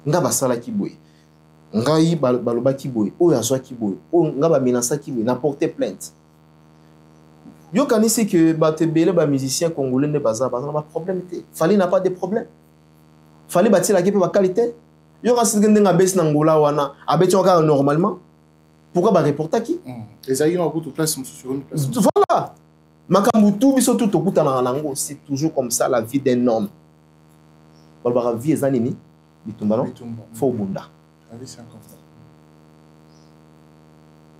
Nga basala kiboy ngai baloba kiboy o yazwa kiboy o nga ba menasa kiboy na porter plainte yo kanisi que batebele ba musicien congolais ne baza ba problème té fallait n'a pas de problème fallait bâtir la kipe ba qualité yo kanisi ndenga bes na ngola wana abeti oka normalement pourquoi ba reporter qui les aïeux ont beaucoup de place sur une place voilà makambu tout biso tout okuta na nango c'est toujours comme ça la vie d'un homme balba vie ezanini faut bunda.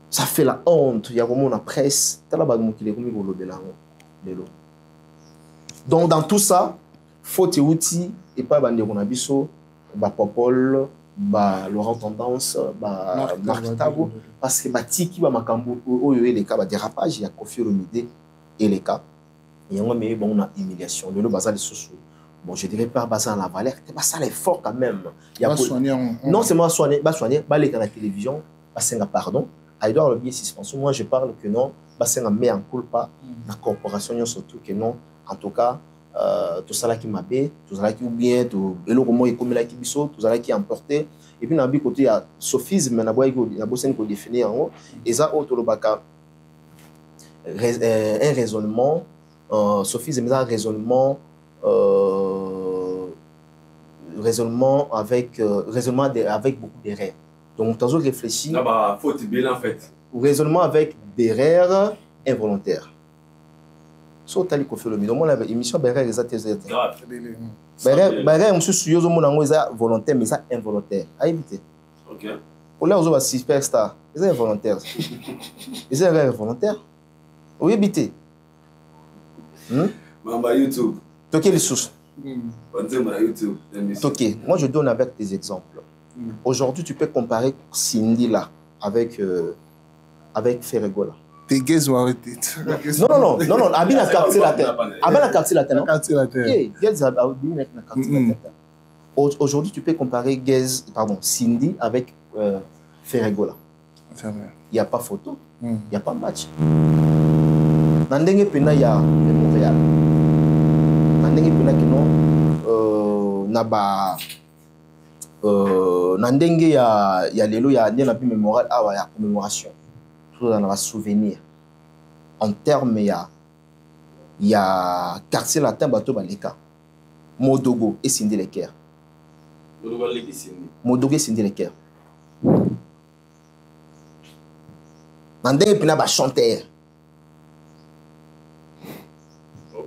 Ça fait la honte. Il y a vraiment la presse. Donc dans tout ça, faut des outils et pas Bandero Nabiso, Popol, Laurent Tendance, Marc Tabo, parce que Tiki va Makambu, les cas de dérapage, il y a Kofi Olomide et les cas. Il y a une humiliation. Le bazar de sous. Bon, je dirais pas basé en la valeur, c'est pas ça l'effort quand même. Il y a non, c'est moi soigner, les à la télévision, basé pardon. Il doit le bien suspension. Moi, je parle que non, basé en met en culpa la corporation surtout que non. En tout cas, tout ça là qui m'a bé, tout ça là qui ou bien, tout et le comment il comme là qui biso, tout ça là qui a emporté. Et puis dans le côté il y a sophisme, na boy na bossen ko définir en haut. Et ça autre le baka un raisonnement, sophisme, un raisonnement. Raisonnement avec beaucoup d'erreurs. Donc, tu as réfléchi. Là, bah, faut te bien en fait. Raisonnement avec des erreurs involontaires. So, tu as dit qu'on fait le minimum. On a émission d'erreurs exactement. Erreurs, monsieur Suyozo, mon amour, c'est volontaire, mais c'est involontaire. À éviter. Ok. Pour là, on a superstar. C'est involontaire. C'est erreur involontaire. Oui, éviter. Mamba YouTube. Toquer les sources. YouTube. Toquer. Moi, je donne avec des exemples. Aujourd'hui, tu peux comparer Cindy là avec Ferregola. Tes gays ont arrêté. Non. Abin a quartier la terre. Abin a quartier la terre. Aujourd'hui, tu peux comparer Cindy avec Ferregola. Il n'y a pas photo. Il n'y a pas match. Nandenge Pena, il y a Montréal. Nandenge Pena, Nandenge ya lelo ya na mémoire awa ya commémoration tout dans la souvenir en termes ya quartier latin bato baleka Modogo et Cindy Leker Modogo et Cindy Leker Nandenge Pena ba chanteur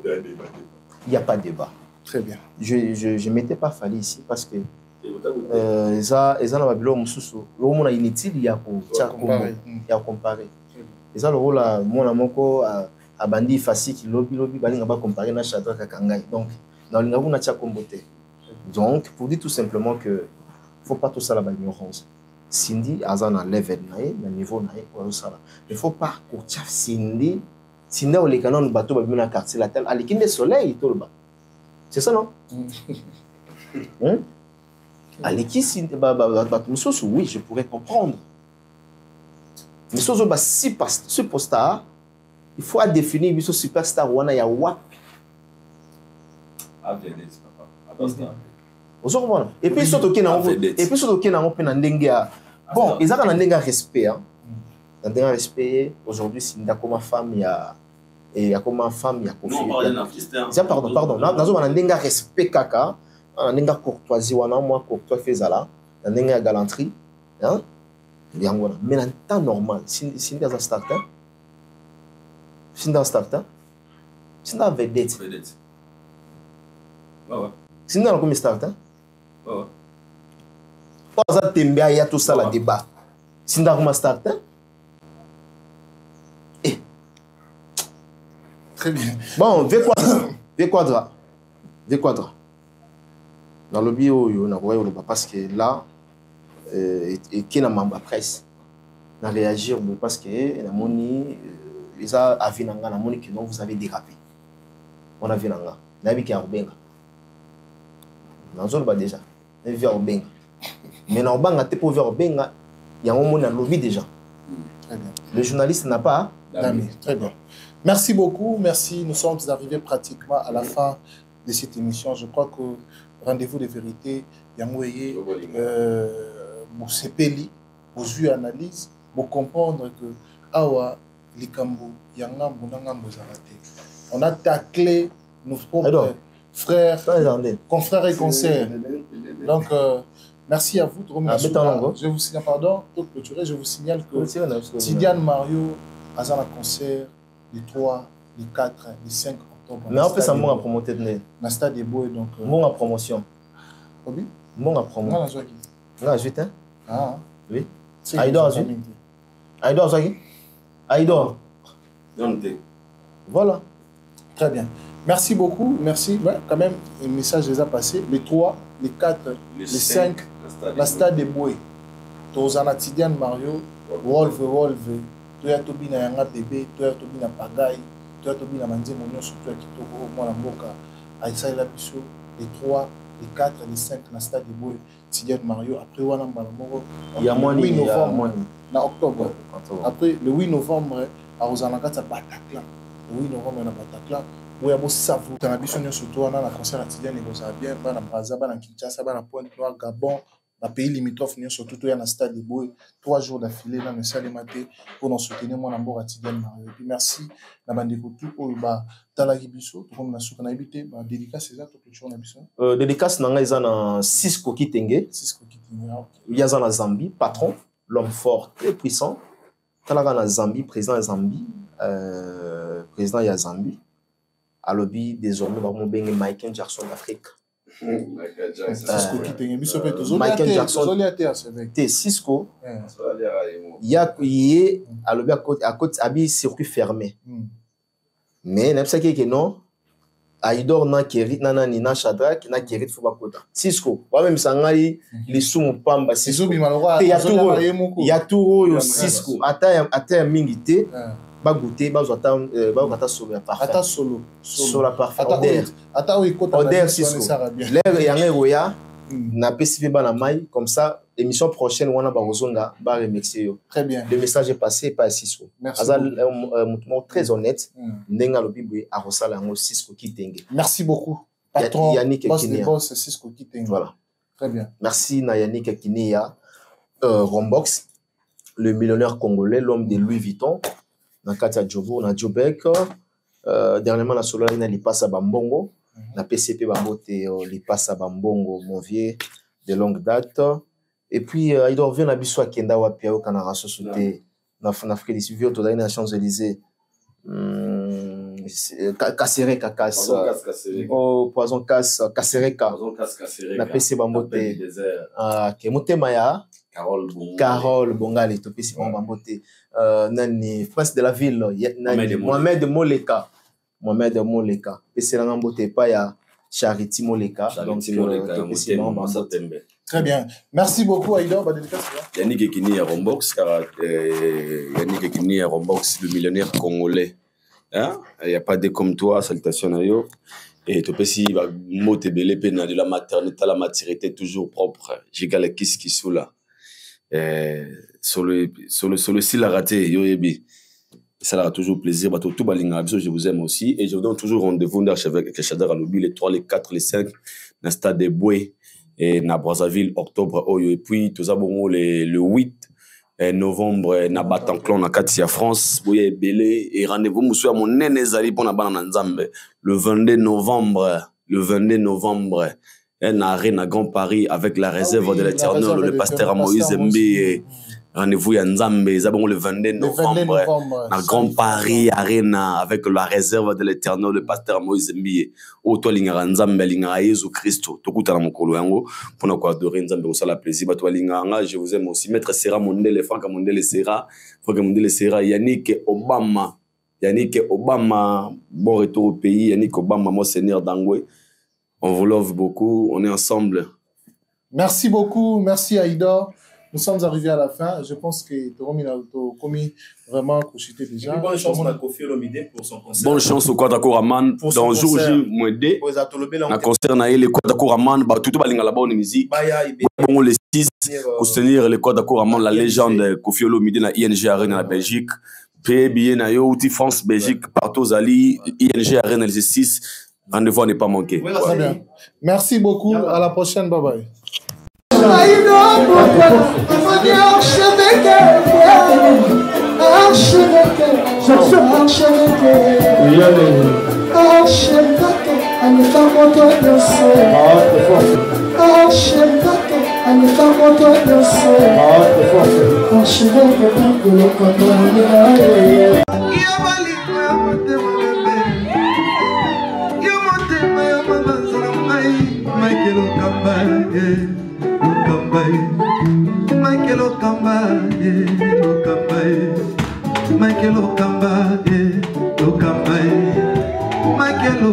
il n'y a pas de débat. Très bien. Je ne m'étais pas fallu ici parce que ça na babilo mususu lo mona inutile ya ko comparer ça le rôle mona moko abandi fasiki lobi balinga ba comparer na Shadrack Kakangai donc dans linga kuna tia kombote donc pour dire tout simplement que faut pas tout ça la ignorance Cindy azana level na niveau na ko ça il faut pas ko tia Cindy au les canons bateau ba na quartier la telle alikinde soleil tolba c'est ça non Aleki oui, je pourrais comprendre. Mais si superstar, il faut définir une superstar ou un wap. Et puis surtout qu'il y a Bon, ils ont un respect. Un respect. Aujourd'hui, si il y a comme femme, il y a comme femme, il y a confiance. Pardon. Nous avons un respect kaka, un courtoisie, moi courtois fait ça, un galanterie. Mais en temps normal, si il y a un starter, si il y a un starter, si il y a un vedette, si il y a un starter, il y a tout ça le débat. Si il y a un starter, très bien. Bon, V quadra. Dans le bio, on a parce que là, et qui n'a pas presse, n'a réagir parce que la moni, ils ont avinanga la moni que non vous avez dérapé. On a avinanga, n'a vu qu'il y a Rubenga. Dans zone déjà, n'a vu Rubenga. Mais dans Rubenga, t'es pour voir Rubenga, il y a un monde à lobby déjà. Très bien. Le journaliste n'a pas d'amis. Très bien. Merci beaucoup, merci. Nous sommes arrivés pratiquement à la fin de cette émission. Je crois que rendez-vous de vérité, Yamouye, vous sepeli, vous vu analyse, vous comprendre que Awa, Likambu, Yangambu, Nangambu Zarate. On a taclé nos propres frères, confrères et concerts. Donc, merci à vous. Je vous signale, pardon, pour clôturer, je vous signale que Tidiane Mario a un concert les 3, les 4, les 5 octobre. Mais on fait ça, mon à promoter. Dans le stade des Bois, donc. Mon à promotion. Obi? Mon à promotion. Non, à 8, hein? Ah. Oui. Aïdor à 8. Aïdor à 8. Aïdor. Voilà. Très bien. Merci beaucoup. Merci. Ouais, quand même, un message les a passé. Les 3, les 4, les 5, la stade des Bois. Tozana Tidiane Mario, Wolve. Toya tobi na yanga bébé, toya tobi na pagaille, toya tobi na manzi monyo surtout kitoko mwana mboka aïssa la biso les 3, les 4, les 5 na stade de Boy Tidiane Mario après wana mbala moko il y a moins 8 novembre na octobre. Après le 8 novembre à Rosanaka ta Bataclan. Le 8 novembre na Bataclan où ya bo savu na biso nyo surtout wana na concert Tidiane ko ça bien bana Braza bana Kinshasa bana Pointe-Noire Gabon. Dans le pays limitrophe, surtout il y a un stade de Boy, 3 jours d'affilée dans le salle de maté pour nous soutenir moi dans Bora Tidiane Mario. Et puis merci la bande de tout au bas Talagi Bisso, tout comme on a soukana habité, bah dédicace c'est ça tout le na biso. Dédicace nanga ils ont 6 coquilles tenge. 6 coquilles tenge. Il y a en Zambie, patron, l'homme fort, très puissant. Talaga na Zambie, président de Zambie, président ya Zambie. À lobby désormais vraiment bien Michael Jackson d'Afrique. Michael Jackson t'es Cisco il y a à côté habit circuit fermé mais n'a pas que non Aïdor na Kerit na Nina Shadrach na Kerit faut pas kota Cisco moi même sangai les sous pamba Cisco il y a tout Cisco ata mingité ba goûter ba zota ba solo ya parfait ata solo la parfait ata odeur Cisco l'air yanga roya na PCV ba na mai comme ça émission prochaine wana ba ozonga ba remixer yo très bien le message est passé par Cisco azal mot très honnête ndenga lo bibwe a rosala ngo Cisco kitenge merci beaucoup patron Yannick Kinia boss Cisco kitenge voilà très bien merci na Yannick Kinia Rombox le millionnaire congolais l'homme de Louis Vuitton na Katia Jobo na Jobek dernièrement la solo ina li passe à Bambongo na PCP Bambote li passe à Bambongo mon vieux de longue date et puis il doit revenir na biso akenda wa pia au Canada société na Afrique du Sud to na Champs-Élysées Kasereka Kas oh poison Kas Kasereka na PC Bambote ke motema ya Carole Bongali to PC Bambote nani prince de la ville Mohamed Moleka et c'est la mbote pas ya Charity Moleka donc très bien merci beaucoup Aïdor Yannick Ekini à Rombox Yannick Ekini à Rombox le millionnaire congolais hein il y a pas de comme toi salutations à yo et to pesi ba mote belé pena de la maternité à la maturité toujours propre j'égale qui sous là sur le style à rater yo yebi ça a toujours plaisir bah tout balinga je vous aime aussi et je vous donne toujours rendez-vous avec Chadar Alobi les 3 les 4 les 5 dans stade des Bois et na Brazzaville octobre et puis tout ça bon le 8 novembre na Bataclan na kati ya France boye belé et rendez-vous musu ya monene ezali pona bana na Nzambe le 22 novembre un arrêt na Grand Paris avec la réserve de l'Éternel le pasteur Moïse Mbi rendez-vous ya Nzambe ezabongo le 22 novembre na Grand Paris arena avec la réserve de l'Éternel le pasteur Moïse Mbi oto linga Nzambe linga Yesu Christo tokutana mokolo yango pona ko adorer Nzambe osala plaisir bato linga nga je vous aime aussi maître Serra Mondele Franck Mondele Serra Yannick Obama bon retour au pays Yannick Obama Monseigneur Dangwe on vous love beaucoup on est ensemble. Merci beaucoup, merci Aïda. Nous sommes arrivés à la fin. Je pense que Tokomi vraiment couché déjà. Bonne chance à Koffi Olomide pour son concert. Bonne chance au Kwadako Raman dans jour J -D. Na concert na le Kwadako Raman ba tout balinga là-bas en musique. Bon le 6 pour soutenir le Kwadako Raman la légende Koffi Olomide na ING Arena la Belgique. Paye billet na yo outil France Belgique partout ali ING Arena le 6. Rendez-vous n'est pas manqué. Très bien. Merci beaucoup. À la prochaine. Bye bye. Michael Okamba, Michael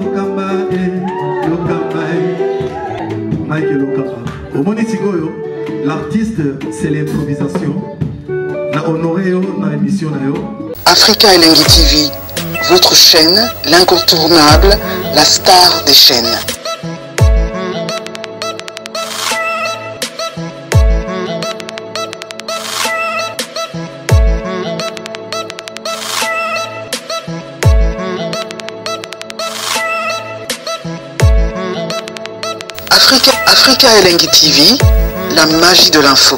Okamba, Au Monitigoyo, l'artiste c'est l'improvisation. Na honoré dans l'émission Africa Elengi TV, votre chaîne, l'incontournable, la star des chaînes. Africa Elengi TV, la magie de l'info.